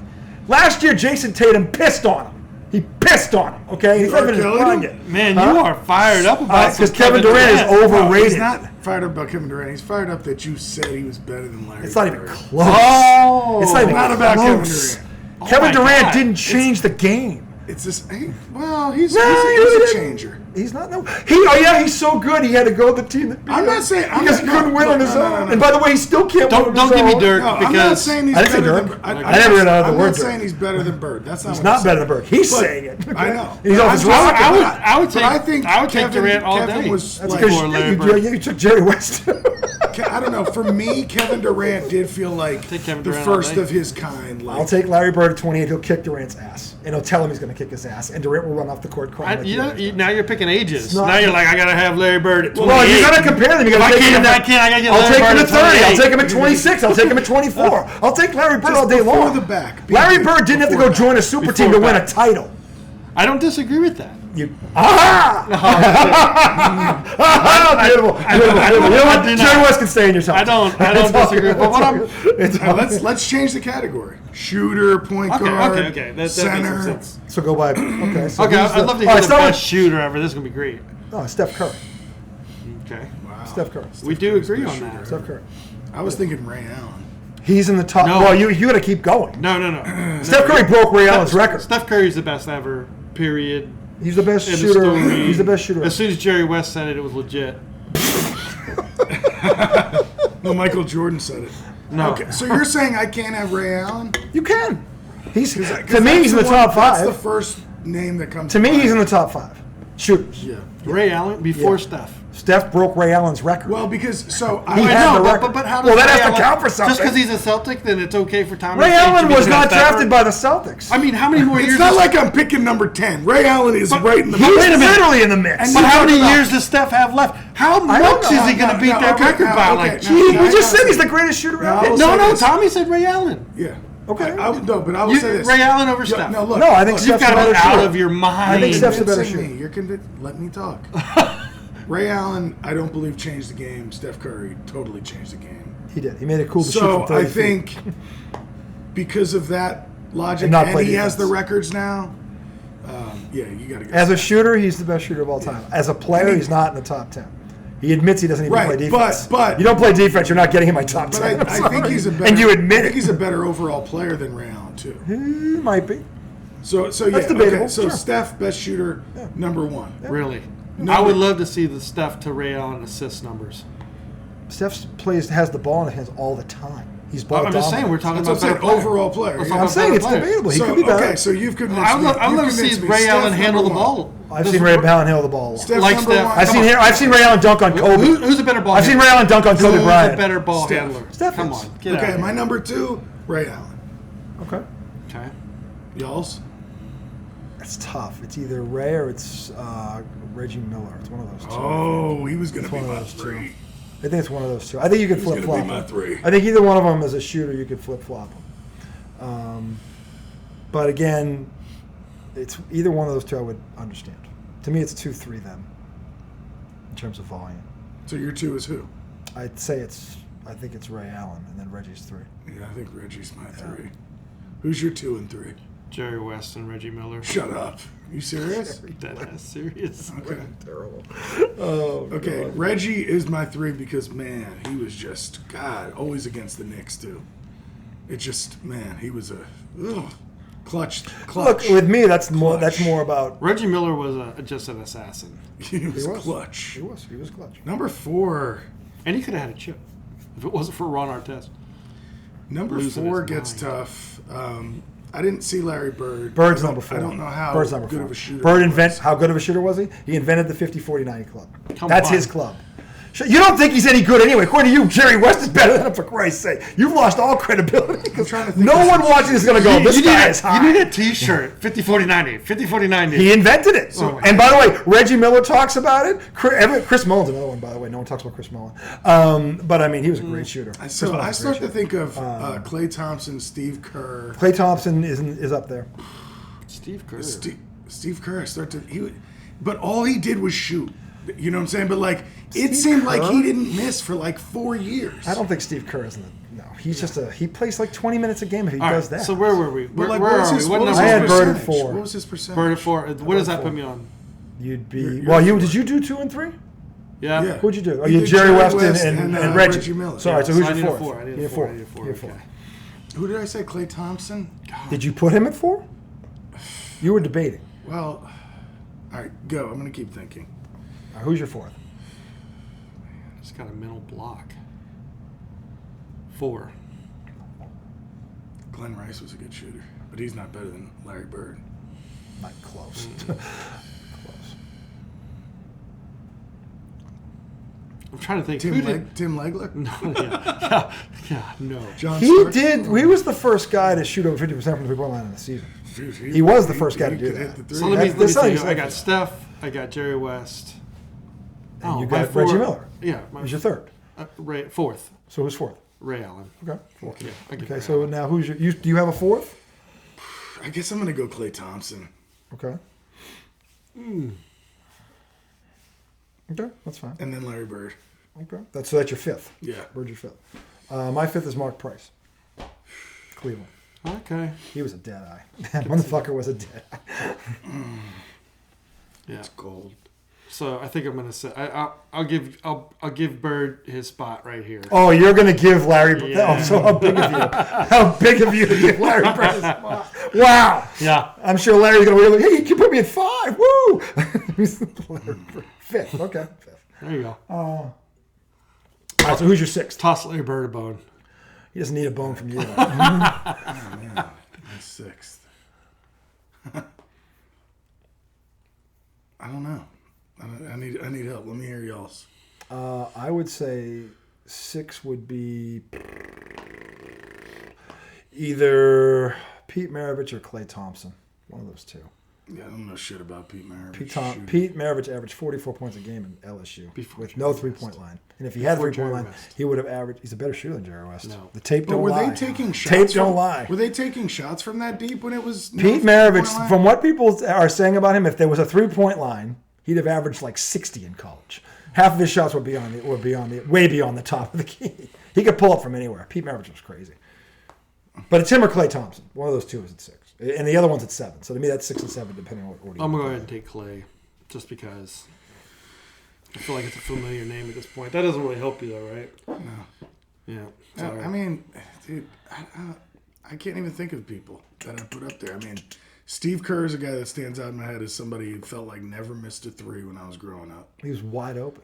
Last year, Jason Tatum pissed on him. He pissed on him. Okay, he's not even in his Kelly prime did? yet. Man, Huh? you are fired up about Because some Kevin Durant is No, overrated. he's not fired up about Kevin Durant. He's fired up that you said he was better than Larry It's not even Bird. close. Oh. It's not even Not about Kevin close. Durant. Kevin my Durant God. didn't change the game. It's just, hey, well, he's No, he a didn't. changer. He's not. No. He's so good. He had to go to the team. That beat I'm him. not saying- I'm he just not- couldn't win no, on his no, no, own. no, no. And by the way, he still can't. win on Don't his give me own. dirt No, I'm not because saying he's I didn't say better Dirk. than I never heard out of the I'm word not Dirk. saying he's better than Bird. That's not He's what not I'm better saying. than Burke. He's But- saying it. I know. He's off his I'm rocker. just- I would but take- I think I would take Kevin, Durant all Kevin day. was That's like, because Larry you, Bird. you took Jerry West. I don't know. For me, Kevin Durant did feel like Take Kevin the Durant all first day. of his kind. Like, I'll take Larry Bird at 28. He'll kick Durant's ass, and he'll tell him he's going to kick his ass, and Durant will run off the court crying. like he always does. Now you're picking ages. not- Now you're like, I gotta have Larry Bird at 28. Well, you got to compare them. You got to take him. I gotta get I'll Larry take him Bird at 30. I'll 28. take him at 26. I'll take him at 24. I'll take Larry Bird all day before long. the back. Larry Bird didn't have to go Before join a super Before team to win a back. title. I don't disagree with that. Beautiful. You know what? do not. Jerry West can stay in your top. I don't It's all disagree. good. But what I'm It's Now, all let's change the category. Shooter, point okay, guard, okay. That makes center. some sense. So go by. Okay. So Okay, who's I'd love to all hear right, the start best with- shooter ever. This is gonna be great. Oh, Steph Curry. Okay, Steph Curry. we do agree on that. Steph Curry. I was thinking Ray Allen. He's in the top. No. Well, you got to keep going. No. Steph Curry broke Ray Allen's record. Steph Curry's the best ever. Period. He's the best End of shooter. story. He's the best shooter. As soon as Jerry West said it, it was legit. No, Michael Jordan said it. No. Okay, so you're saying I can't have Ray Allen? You can. He's 'Cause to me. He's in the top That's the five. first name that comes To me, mind. he's in the top five shooters. Yeah. Ray Allen before Yeah. Steph. Steph broke Ray Allen's record. Well, because so He I had know, the record. But how does Well, that Ray has to Allen- count for something. Just because he's a Celtic, then it's okay for Tommy. Ray to say Allen he should was be the not best drafted ever? by the Celtics. I mean, how many more years? it's not does- like I'm picking number 10. Ray Allen is right in the He's middle. literally in the mix. And But you how talk many about- years does Steph have left? How don't much know. is he going to beat that okay, record now, by? okay, Like, now- gee, now we I just gotta said he's say- the greatest shooter Now, I ever. will no, say no. this. Tommy said Ray Allen. Yeah. Okay. But I will say this. Ray Allen over Steph. No, look. No, I think look, You've Steph's a got better it out shooter. of your mind. I think Steph's a better convincing shooter. me. You're convinced. Let me talk. Ray Allen, I don't believe changed the game. Steph Curry totally changed the game. He did. He made it cool to shoot So from 30 I feet. think because of that logic, And not and play he has defense. the records now. Yeah, you got to go. As a shooter, he's the best shooter of all time. As a player, he's not in the top 10. He admits he doesn't even Right, play defense. but- you don't play defense, you're not getting in my top But 10. I'm I think sorry. he's a better. And you I admit think it. he's a better overall player than Ray Allen too. He might be. So yeah, That's debatable. Okay. So Sure. Steph, best shooter, number one. Really. No, I would but- love to see the Steph to Ray Allen assist numbers. Steph has the ball in his hands all the time. He's ball I'm just saying, we're dominant. talking That's about what I'm better saying. player. Overall player. Let's yeah. talk I'm saying it's better player. debatable. He So, could be better. okay, so you've convinced I me. would love You've to see convinced me. Ray Steph, Allen handle the number one. ball. I've seen Ray Allen handle the ball a lot. Steph, Like number Steph. one. I've seen Ray Allen dunk on Kobe. Who's a better ball I've seen handler? Ray Allen dunk on Kobe Who's Bryant. a better ball Steph. handler? Steph Come is. on. Get out Okay, of my here. number two, Ray Allen. Okay. Okay. Y'all's? It's tough. It's either Ray or it's Reggie Miller. It's one of those two. Oh, he was going to be one of my those two. three. I think it's one of those two. I think you could He's flip gonna flop be my them. three. I think either one of them as a shooter, you could flip flop them. But again, it's either one of those two I would understand. To me, it's 2-3 then, in terms of volume. So your two is who? I think it's Ray Allen, and then Reggie's 3. Yeah, I think Reggie's my three. Who's your 2 and 3? Jerry West and Reggie Miller. Shut up. You serious? That's serious. Okay. Terrible. Oh, Okay, God. Reggie is my 3 because, man, he was just, God, always against the Knicks, too. It just, man, he was clutch. Look, with me, that's more about. Reggie Miller was just an assassin. He was He was. clutch. He was clutch. Number 4. And he could have had a chip if it wasn't for Ron Artest. Number Losing 4 his gets mind. tough. I didn't see Larry Bird. Bird's I don't- number 4. I don't know how Bird's number good 4. of a shooter Bird he was. how good of a shooter was he? He invented the 50-40-90 club. Come That's on. his club. You don't think he's any good anyway. According to you, Jerry West is better than him, for Christ's sake. You've lost all credibility. I'm trying to think No of one some watching is going to go, this guy is high. You need a T-shirt. 50-40-90. 50-40-90. He invented it. Oh, And by the way, Reggie Miller talks about it. Chris Mullen's another one, by the way. No one talks about Chris Mullen. But, I mean, he was a great shooter. Chris So Mullen's I a start great to think of Klay Thompson, Steve Kerr. Klay Thompson is up there. Steve Kerr. Steve Kerr. But all he did was shoot. You know what I'm saying? But like, it Steve seemed like Kerr? he didn't miss for like 4 years. I don't think Steve Kerr is no. He's just he plays like 20 minutes a game if he All right, does that. so where were we? But Where, like, where what was are his, we? What what was number? I had his Bird at percentage? 4. What was his percentage? Bird at 4. What does that put me on? You'd be You're did you do 2 and 3? Yeah. Yeah. Who'd you do? Oh, He you did Jerry Jerry West West and and, Reggie. Reggie Miller. Sorry, Yeah, so who's I your need a fourth? 4. I need You a 4. I fourth. need a 4. You're Okay. fourth. Who did I say? Klay Thompson? Did you put him at 4? You were debating. Well, all right, go. I'm going to keep thinking. All right, who's your 4th? Just got a mental block. 4. Glenn Rice was a good shooter, but he's not better than Larry Bird. Not close. Mm. I'm trying to think. Tim Who did? Tim Legler? No, yeah, no. John He Starks? did. He was the first guy to shoot over 50% from the 3-point line in the season. Dude, He was the first guy to do could that. hit the three. So let me That's think. not I got exactly- Steph. I got Jerry West. And you my got Reggie 4 Miller. Yeah, my Who's your 3rd? Ray, 4th. So who's 4th? Ray Allen. Okay. 4th. Yeah, I get Okay. Ray So Allen. now who's your? Do you have a 4th? I guess I'm going to go Klay Thompson. Okay. Okay, that's fine. And then Larry Bird. Okay. So that's your 5th. Yeah. Bird's your 5th. My 5th is Mark Price. Cleveland. Okay. He was a dead eye. That motherfucker was a dead eye. Yeah. It's gold. So I think I'm gonna say I'll give Bird his spot right here. Oh, you're gonna give Larry? Yeah. Oh, so how big of you? How big of you to give Larry Bird his spot? Wow. Yeah. I'm sure Larry's gonna be like, hey, you can put me at 5. Woo! He's Larry Bird. 5th. Okay. 5th. There you go. All right. So who's your 6th? Toss Larry Bird a bone. He doesn't need a bone from you. Oh, man. My 6th. I don't know. I need help. Let me hear y'all's. I would say 6 would be either Pete Maravich or Klay Thompson. One of those two. Yeah, I don't know shit about Pete Maravich. Pete Maravich averaged 44 points a game in LSU Before with Jerry no West. 3-point line. And if he had a Before 3-point Jerry line, West. he would have averaged. He's a better shooter than Jerry West. No. The tape But don't were lie. they taking shots? Tape don't lie. Were they taking shots from that deep when it was Pete Maravich, from what people are saying about him, if there was a 3-point line, he'd have averaged like 60 in college. Half of his shots would be way beyond the top of the key. He could pull up from anywhere. Pete Maravich was crazy. But it's him or Klay Thompson. One of those two is at 6. And the other one's at 7. So to me, that's 6 and 7, depending on what order you I'm gonna go want. ahead and take Clay, just because I feel like it's a familiar name at this point. That doesn't really help you, though, right? No. Yeah. Sorry. I mean, dude, I can't even think of people that I put up there. I mean, Steve Kerr is a guy that stands out in my head as somebody who felt like never missed a three when I was growing up. He was wide open.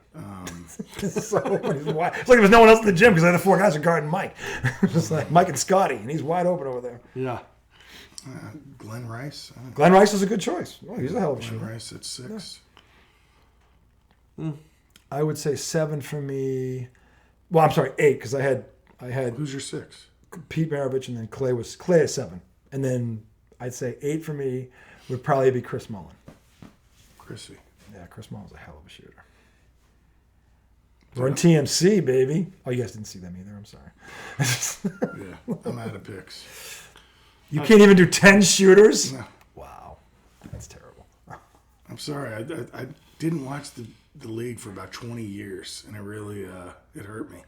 It's like there was no one else in the gym because the other four guys are guarding Mike. Just like Mike and Scotty, and he's wide open over there. Yeah. Glenn Rice. Glenn Rice is a good choice. Oh, he's a hell of a Glenn shooter. Rice at 6. I would say 7 for me. Well, I'm sorry, 8 because I had Who's your 6? Pete Maravich and then Clay at 7, and then I'd say 8 for me would probably be Chris Mullin. Chrissy. Yeah, Chris Mullin's a hell of a shooter. We're in TMC, baby. Oh, you guys didn't see them either. I'm sorry. Yeah, I'm out of picks. You can't even do 10 shooters? No. Wow. That's terrible. I'm sorry. I didn't watch the league for about 20 years, and it really it hurt me.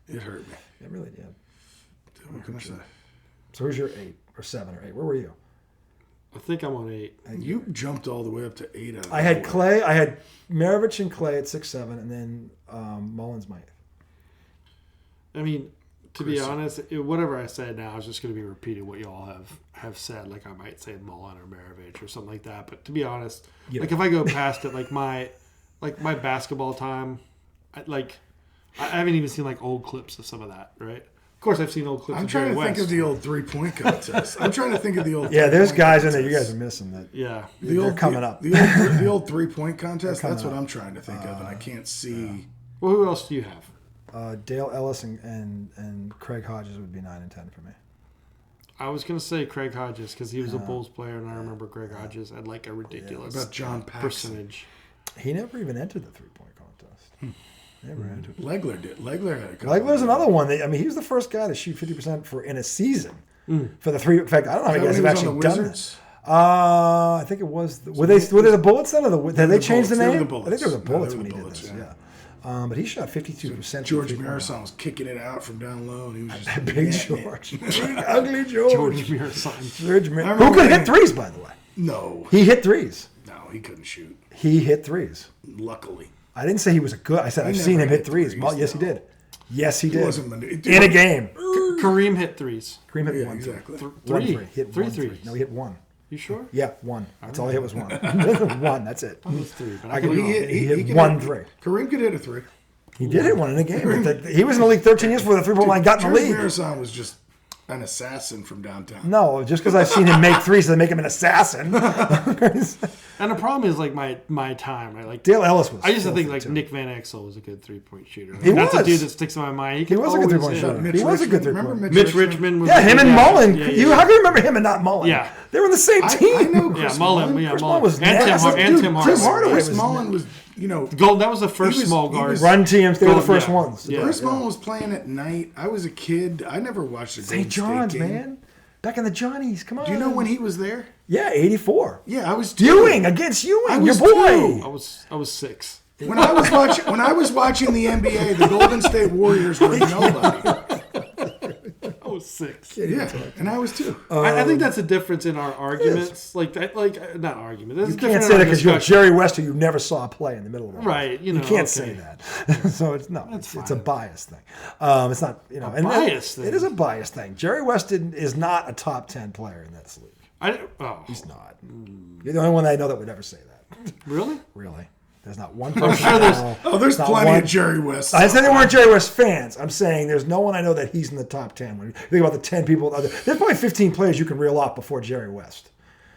It hurt me. It really did. What can I say? So who's your 8 or 7 or 8? Where were you? I think I'm on 8. You jumped all the way up to 8 out of I had Clay. I had Maravich and Clay at 6, 7, and then Mullin's my 8th. I mean, to be honest, whatever I said now is just going to be repeating what you all have said. Like I might say Mullen or Maravich or something like that. But to be honest, like if I go past it, like my basketball time, I haven't even seen like old clips of some of that. Right? Of course, I've seen old clips. I'm of trying Jerry to think West. of the old 3-point contest. I'm trying to think of the old. Yeah, there's 3-point guys in contest. there you guys are missing that. Yeah. They're coming up. The old 3-point contest. coming That's what up. I'm trying to think of, and I can't see. Well, who else do you have? Dale Ellis and Craig Hodges would be 9 and 10 for me. I was going to say Craig Hodges because he was a Bulls player, and I remember Craig Hodges had like a ridiculous What about John Paxson? percentage. He never even entered the 3-point contest. Never entered. Legler did. Legler had a couple. Legler's another one. He was the first guy to shoot 50% in a season for the 3. In fact, I don't know how many guys have actually done Wizards? that. I think it was. Were they the Bullets then, or did they change the Bullets. They were name? the Bullets. I think they were the No, Bullets they were when the he Bullets, did this. yeah. Yeah. But he shot 52%. George Marathon was kicking it out from down low, and he was just Big George. Big ugly George. George Mirasan. George I Who remember could hit him. threes, by the way? No, He hit threes. he couldn't shoot. He hit threes. Luckily, I didn't say he was a good. I said I've never seen him hit hit threes. threes, Yes, he no. did. Yes, he he did. wasn't In a game. Kareem hit threes. Kareem hit Yeah, one. exactly. One Three. three. Hit Three one three. threes. No, he hit one. You sure? Yeah, one. That's all he hit was one. One. That's it. It was 3, but I I could could be be wrong. wrong. He hit could one hit- three. Kareem could hit a 3. He did hit one in a game. He was in the league 13 years before the 3-point line got in the George league. Marathon was just an assassin from downtown. No, just because I've seen him make threes doesn't make him an assassin. And the problem is like my time. Right? Like Dale Ellis was. I used to think filthy, like too. Nick Van Exel was a good 3-point shooter. He That's was. a dude that sticks in my mind. He was a good always 3-point hit. shooter. Mitch He was a good Richmond. 3-point. Remember Mitch Richmond was Yeah, him and Mullen. Yeah, How can you remember him and not Mullen? Yeah. They were in the same team. I know Chris Yeah, Mullen. Mullen. Yeah, Chris Mullen. Mullen was And Tim, nasty. and Dude, Tim Chris Hardaway. Hardaway Chris was Mullen was, Gold. That was the first He was- small he guard. was- Run teams. They were the Gold, first yeah. ones. Yeah. Chris Mullen was playing at night. I was a kid. I never watched a St. Golden John's, State game. man. Back in the Johnnies. Come on. Do you know when he was there? Yeah, 84. Yeah, I was 2. Ewing against Ewing, I your was boy. 2. I was 6. When I was watching the NBA, the Golden State Warriors were nobody. I was 6. Yeah, and I was 2. I think that's a difference in our arguments. Like not argument. That's You different can't in say our that because you're discussion. Jerry West, who you never saw play in the middle of the Right, you know, can't okay. say that. So it's it's a fine. bias thing. It's not and bias thing? It is a bias thing. Jerry West is not a top 10 player in this league. He's not. You're the only one I know that would ever say that. Really? Really, there's not one person. sure there's- I know. Oh, there's Not plenty one- of Jerry West. I said they weren't Jerry West fans. I'm saying there's no one I know that he's in the top 10. When you think about the 10 people, there's probably 15 players you can reel off before Jerry West.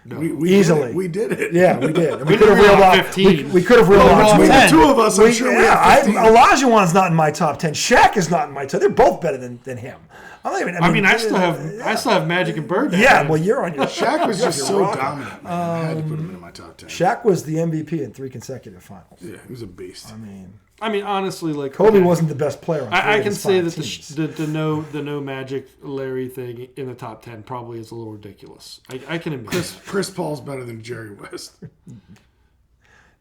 We Easily. did it. We did it. Yeah, we did. And we We could have didn't reel reeled off off 15. We could have reeled Well, off we're all 10. The 2 of us, I'm sure we have 15. Olajuwon's not in my top 10. Shaq is not in my top. They're both better than him. I'm not even. I still have Magic and Bird. Yeah, well, you're on your. Shaq was just you're so wrong. dominant, man. I had to put him in my top 10. Shaq was the MVP in 3 consecutive finals. Yeah, he was a beast. I mean, honestly, like Kobe okay. wasn't the best player. On 3 I of can his say 5 that teams. the no Magic Larry thing in the top 10 probably is a little ridiculous. I can admit. that. Chris Paul's better than Jerry West.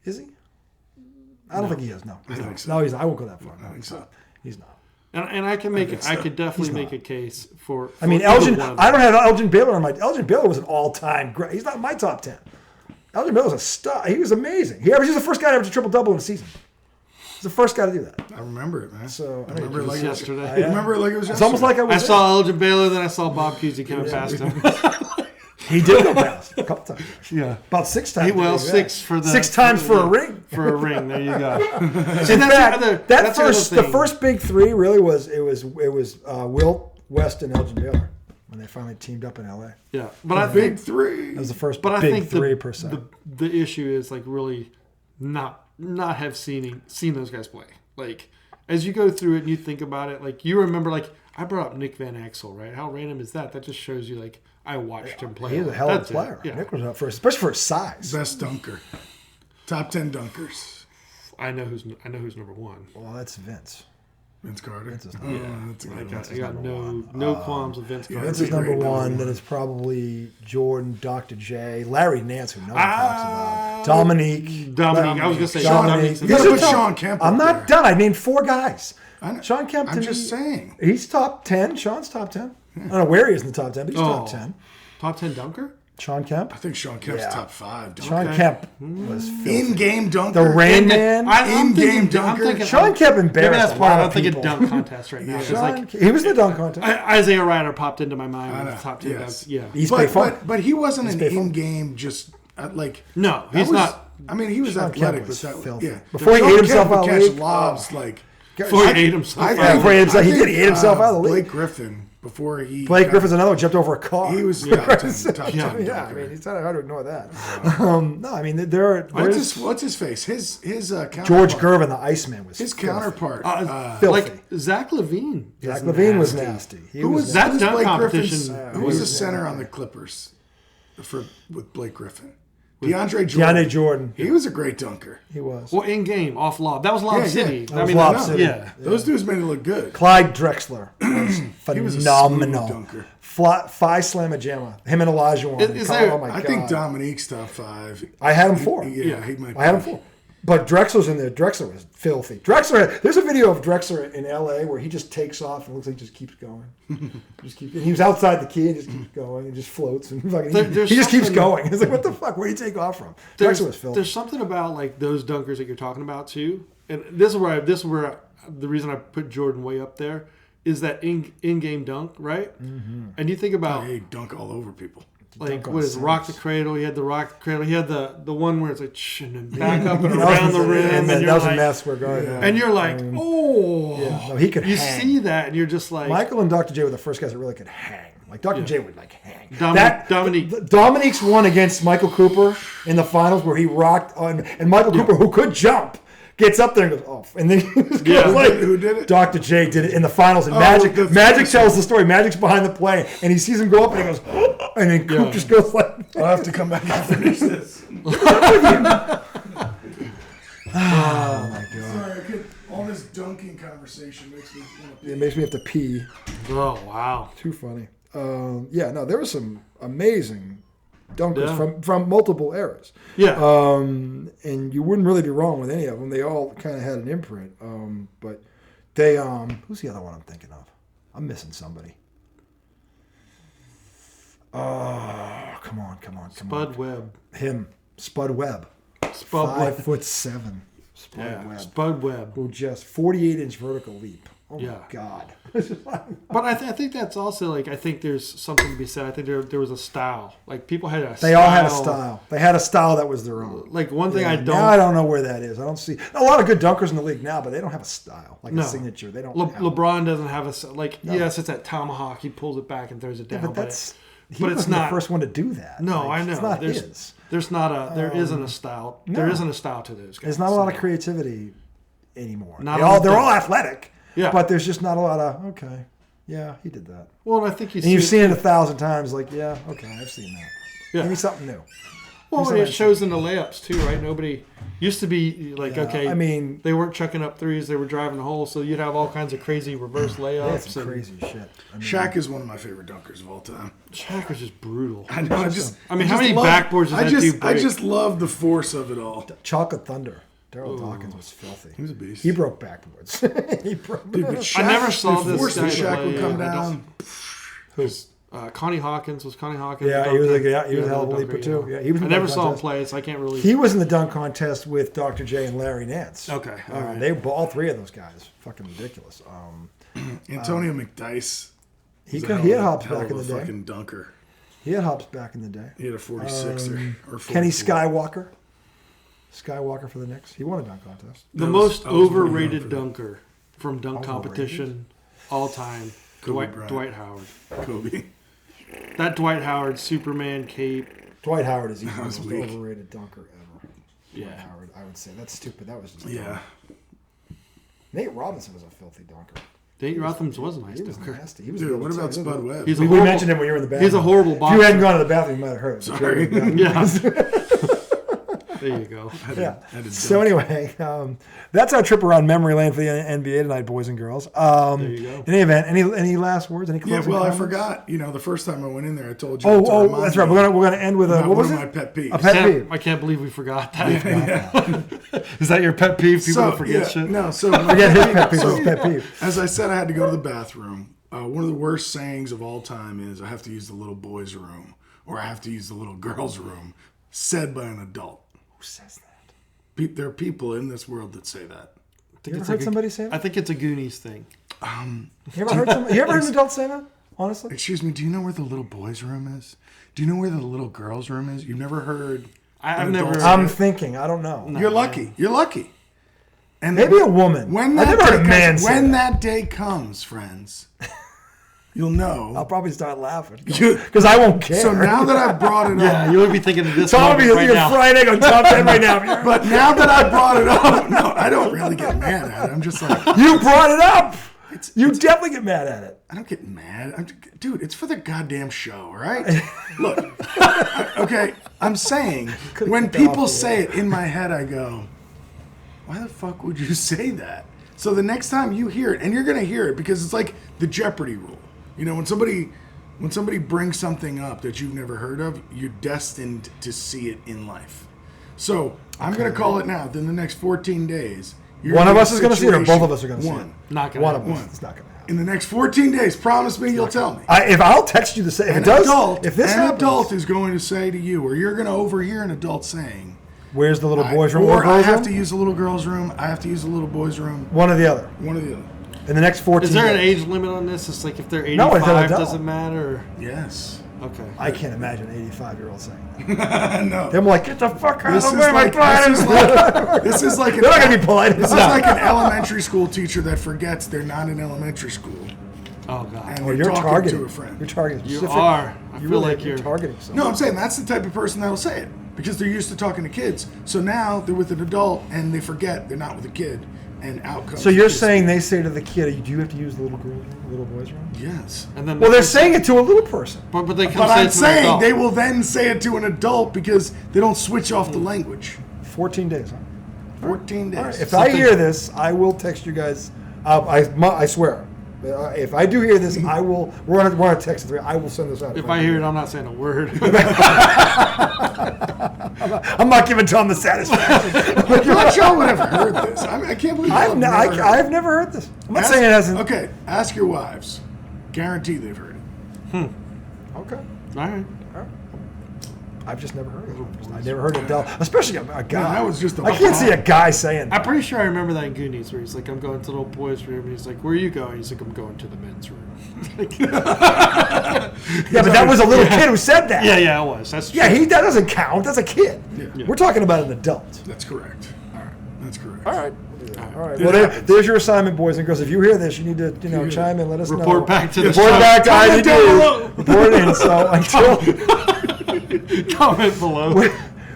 Is he? I don't think he is. No, he's I not. think so. No, he's not. I won't go that far. No, I think so. He's not. And I can make think it. I so. could definitely He's make not. a case for. I mean, either Elgin. one of I them. don't have Elgin Baylor on my. Elgin Baylor was an all-time great. He's not in my top 10. Elgin Baylor was a star. He was amazing. He was the first guy to average a triple-double in a season. He's the first guy to do that. I remember it, man. So I remember it like yesterday. I remember it like it was yesterday. It's almost like I was. I saw Elgin Baylor, then I saw Bob Cousy coming past him. He did go past a couple times. Yeah. About 6 times. Well, yeah. 6 for the 6 times for a ring. For a ring, there you go. In fact, the first big 3 really was Wilt, West, and Elgin Baylor when they finally teamed up in LA. Yeah, but I big think 3. That was the first But I big think 3 per se. the issue is like really not have seen those guys play. Like as you go through it and you think about it, like you remember, like I brought up Nick Van Exel, right? How random is that? That just shows you like I watched him play. He's a hell of a That's player. Yeah. Nick was up first, especially for his size. Best dunker. Top 10 dunkers. I know who's number 1. Well, that's Vince. Vince Carter. Vince is Oh, that's a good one. I got no qualms with Vince Carter. Vince is number 1. Then it's probably Jordan, Dr. J, Larry Nance, who no one talks about. Dominique. I was going to say Dominique. You got to put Sean Kemp I'm up not there. done. I named 4 guys. Sean Kemp. I'm just saying. He's top 10. Sean's top 10. I don't know where he is in the top 10, but he's top 10. Top 10 dunker? Sean Kemp. I think Sean Kemp's top 5 dunker. Sean Kemp was filthy. In-game dunker. The Rain Man. I'm In-game thinking, dunker. I'm thinking, Sean Kemp embarrassed maybe that's a part. lot I'm of thinking people. dunk contest right now. It's like, He was in the dunk contest. Isaiah Ryder popped into my mind I with know, the top 10 yes. dunks. Yeah. East Bay Funk. But he wasn't an Bay Funk. in-game just like. No, that he's was- not. I mean, he was Sean athletic, Kemp was but that filthy. yeah. Before he Sean ate himself Kemp out would of the catch league. lobs like. Before he ate himself I out. think- Before he ate himself- he I did. think, He ate himself out of the league. Blake Griffin before he. Blake Griffin's another one, jumped over a car. He was top 10. Top 10 Yeah, dunker. I mean, it's not hard to ignore that. No, I mean, What's his face? His George counterpart. Gervin, the Iceman, was His filthy. counterpart. filthy. Like Zach Levine. Zach Levine was nasty. Who was that who was dunk Blake competition? Griffin's- Who was the center on the Clippers with Blake Griffin? DeAndre Jordan. DeAndre Jordan. He was a great dunker. He was. Well, in game, off lob. That was Lob Yeah, City. yeah. That was Lob City. Yeah. Those dudes made it look good. Clyde Drexler was He was a phenomenal. smooth dunker. Phi Slamma Jamma. Him and Elijah Wan. Is there- Oh my I God. think Dominique's top 5. I had him 4. Yeah, he might. I had him 4. But Drexler's in there. Drexler was filthy. There's a video of Drexler in LA where he just takes off and looks like he just keeps going. And he was outside the key and just keeps going and just floats and fucking, he just keeps going. It's like, what the fuck? Where do you take off from? Drexler was filthy. There's something about like those dunkers that you're talking about too, and this is where the reason I put Jordan way up there is that in-game dunk, right? Mm-hmm. And you think about He dunk all over people. like what is Rock the Cradle? He had the Rock the Cradle. He had the one where it's like and then back up and around the rim, and and that you're was a like, mess. We're going. and you're like, oh, Yeah, no, he could You hang. see that, and you're just like, Michael and Dr. J were the first guys that really could hang. Like Dr. J would like hang. Dominique. Dominique's one against Michael Cooper in the finals where he rocked on, and Michael Cooper, who could jump, gets up there and goes off, and then he just goes like, Who did it? Dr. J did it in the finals, and the Magic tells the story. Magic's behind the play, and he sees him go up, and he goes, and then Coop just goes like, I'll have to come back and finish this. oh my god, Sorry, all this dunking conversation makes me want to it makes me have to pee. oh wow, Too funny. No, there were some amazing dunkers Yeah. from multiple eras. yeah. And you wouldn't really be wrong with any of them. They all kind of had an imprint. But they, who's the other one I'm thinking of? I'm missing somebody. Oh, come on. Spud Webb. Him, Spud Webb. Spud Webb. 5'7". Spud Yeah, Webb. Spud Webb. Who just 48-inch vertical leap. Oh Yeah. my God. But I think that's also like I think there's something to be said. I think there was a style. Like people had a. They all had a style. They had a style that was their own. Like one thing Yeah, I now I don't know where that is. I don't see a lot of good dunkers in the league now, but they don't have a style like No. a signature. They don't. have LeBron doesn't have a Yes, it's that tomahawk. He pulls it back and throws it down. but that's he but it's wasn't not the first one to do that. No, Like, I know. It's not there's his. there's not a there isn't a style. no. There isn't a style to those guys. There's not a lot of creativity anymore. Not They on all, the they're thing. all athletic. Yeah. But there's just not a lot of okay. Yeah, he did that. Well, and I think And you've seen it 1,000 times. Like, yeah, okay, I've seen that. Yeah. Give me something new. Well, Here's and it what I shows in the layups too, right? Nobody used to be like, Yeah, okay. I mean- they weren't chucking up threes; they were driving the hole. So you'd have all kinds of crazy reverse They had layups. some and crazy shit. I mean, Shaq is one of my favorite dunkers of all time. Shaq was just brutal. I know. I mean, how many backboards does that dude break? I just love the force of it all. Chocolate Thunder. Daryl Dawkins was filthy. He was a beast. He broke backboards. He broke. Dude, but Shaq, I never saw the this force guy that Shaq play, would come I don't- down. Who's? Connie Hawkins was Connie Hawkins. Yeah, a he was dunker? he was a hell of a dunker, leaper too. Yeah, he was. I in the never dunk saw him contest. play, so I can't really. He was in the dunk contest with Dr. J and Larry Nance. Okay, all right. They all three of those guys, fucking ridiculous. Antonio McDyess. He was a could. hell He of had a- hops hell back of in the a day. fucking dunker. He had hops back in the day. He had a 46er or 44. Kenny Skywalker. Skywalker for the Knicks. He won a dunk contest. The That most was- I was overrated waiting for that. dunker from dunk competition all time. Kobe Bryant. Dwight Howard. Kobe. That Dwight Howard Superman cape. Dwight Howard is easily the was most weak. overrated dunker ever. Yeah. Dwight Howard, I would say. That's stupid. That was just Yeah. dumb. Nate Robinson was a filthy dunker. Nate Rothams was a nice He was dunker. nasty. He was Dude, really what about tough. Spud Webb? He's a We horrible, mentioned him when you were in the bathroom. He's a horrible If boxer. you hadn't gone to the bathroom, you might have heard it. Sorry. Yeah. There you go. Yeah. Had to So dunk. anyway, that's our trip around memory lane for the NBA tonight, boys and girls. There you go. In any event, any last words? Any Yeah, closing well, I comments? forgot. The first time I went in there, I told you. Oh, to oh, remind that's right. me We're gonna end with a about what one was of it? my pet peeves. A pet peeve. I can't believe we forgot that. Is that your pet peeve? People forget shit? No, so Forget his pet peeve. His pet peeve. as I said, I had to go to the bathroom. One of the worst sayings of all time is, "I have to use the little boy's room," or "I have to use the little girl's room," said by an adult. Who says that? There are people in this world that say that. I think You it's ever heard a- somebody say I that? think it's a Goonies thing. You ever heard an adult say that? Honestly, Excuse me, do you know where the little boy's room is? Do you know where the little girl's room is? You've never heard? I've an adult never- say I'm it? thinking. I don't know. You're lucky. You're lucky. And Maybe a woman. When I've that never heard a day man comes, say when that. that day comes, friends, you'll know. I'll probably start laughing You- because I won't care. So now that I've brought it up, Yeah, you would be thinking of this Tom will be moment right now. frying egg on top 10 right now. but now that I brought it up, no, I don't really get mad at it. I'm just like, You brought it up. You definitely get mad at it. I don't get mad. Dude, it's for the goddamn show, all right? Look, okay, I'm saying, when people say it in my head, I go, why the fuck would you say that? So the next time you hear it, and you're going to hear it because it's like the Jeopardy rule. When somebody brings something up that you've never heard of, you're destined to see it in life. So I'm going to call it now. Then the next 14 days, you're One of in a us is going to see it, or both situation- of us are going to see One. it. Not gonna One of happen. us. It's not going to happen. In the next 14 days, promise me you'll tell me. If I'll text you to say if it does, if this an happens, adult is going to say to you, or you're going to overhear an adult saying, where's the little boy's room? or Or I girl's have room? to use the little girl's room, I have to use the little boy's room, One or the other. one or the other. In the next 14 Is there an days. age limit on this? It's like if they're No, it's an 85, adult. doesn't matter. Yes. Okay. I can't imagine an 85-year-old saying that. No. They're like, get the fuck out This of is the way, my like, client. this is like They're not going to be polite. This is like an elementary school teacher that forgets they're not in elementary school. Oh god. And Oh, they're you're talking targeting. to a friend. You're targeting. You specific- are. I you feel really- like you're targeting someone. No, I'm saying that's the type of person that'll say it because they're used to talking to kids. So now they're with an adult and they forget they're not with a kid, and out comes. So you're this- saying they say to the kid, do you have to use the little girl's room, little boy's room? Yes. And then Well, they're saying it to a little person. but they come But say I'm it to an saying adult. they will then say it to an adult because they don't switch off the language. 14 days, huh? 14 days. All right. If I hear this, I will text you guys. I swear. If I do hear this, I will. We're on a text thread. I will send this out. If I hear it, I'm not saying a word. I'm not giving Tom the satisfaction. I'm not sure I would have heard this. I can't believe I've never heard this. I'm not saying it hasn't. Okay, ask your wives. Guarantee they've heard it. Okay. All right. I've just never heard it. I never heard it, especially a guy. that was just a I can't see a guy saying I'm that. pretty sure I remember that in Goonies where he's like, I'm going to the little boy's room. And he's like, where are you going? He's like, I'm going to the men's room. Yeah, but that was a little kid who said that. yeah, it was. That's true. Yeah, that doesn't count. That's a kid. Yeah. We're talking about an adult. That's correct. All right. That's correct. All right. It Well, happens. there's your assignment, boys and girls. If you hear this, you need to chime in. Let us know. Report back to the Report show. back to Comment down below. IDD. Report in. So Comment below.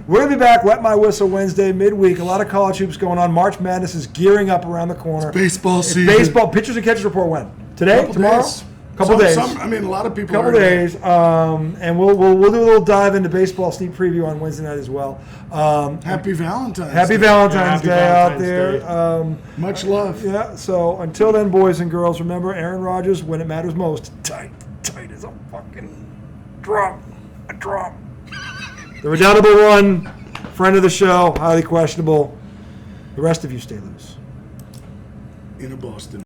we're going to be back. Wet My Whistle Wednesday, midweek. A lot of college hoops going on. March Madness is gearing up around the corner. Baseball It's season. baseball. Pitchers and catchers report when? Today? Couple Tomorrow? days. Couple days. I mean, a lot of people. Couple already- days, and we'll do a little dive into baseball sneak preview on Wednesday night as well. Happy Valentine's. Happy Day. Valentine's Happy Day out Valentine's there. Much love. Yeah. So until then, boys and girls, remember Aaron Rodgers when it matters most. Tight as a fucking drum. A drum. The redoubtable one, friend of the show, highly questionable. The rest of you stay loose. In a Boston.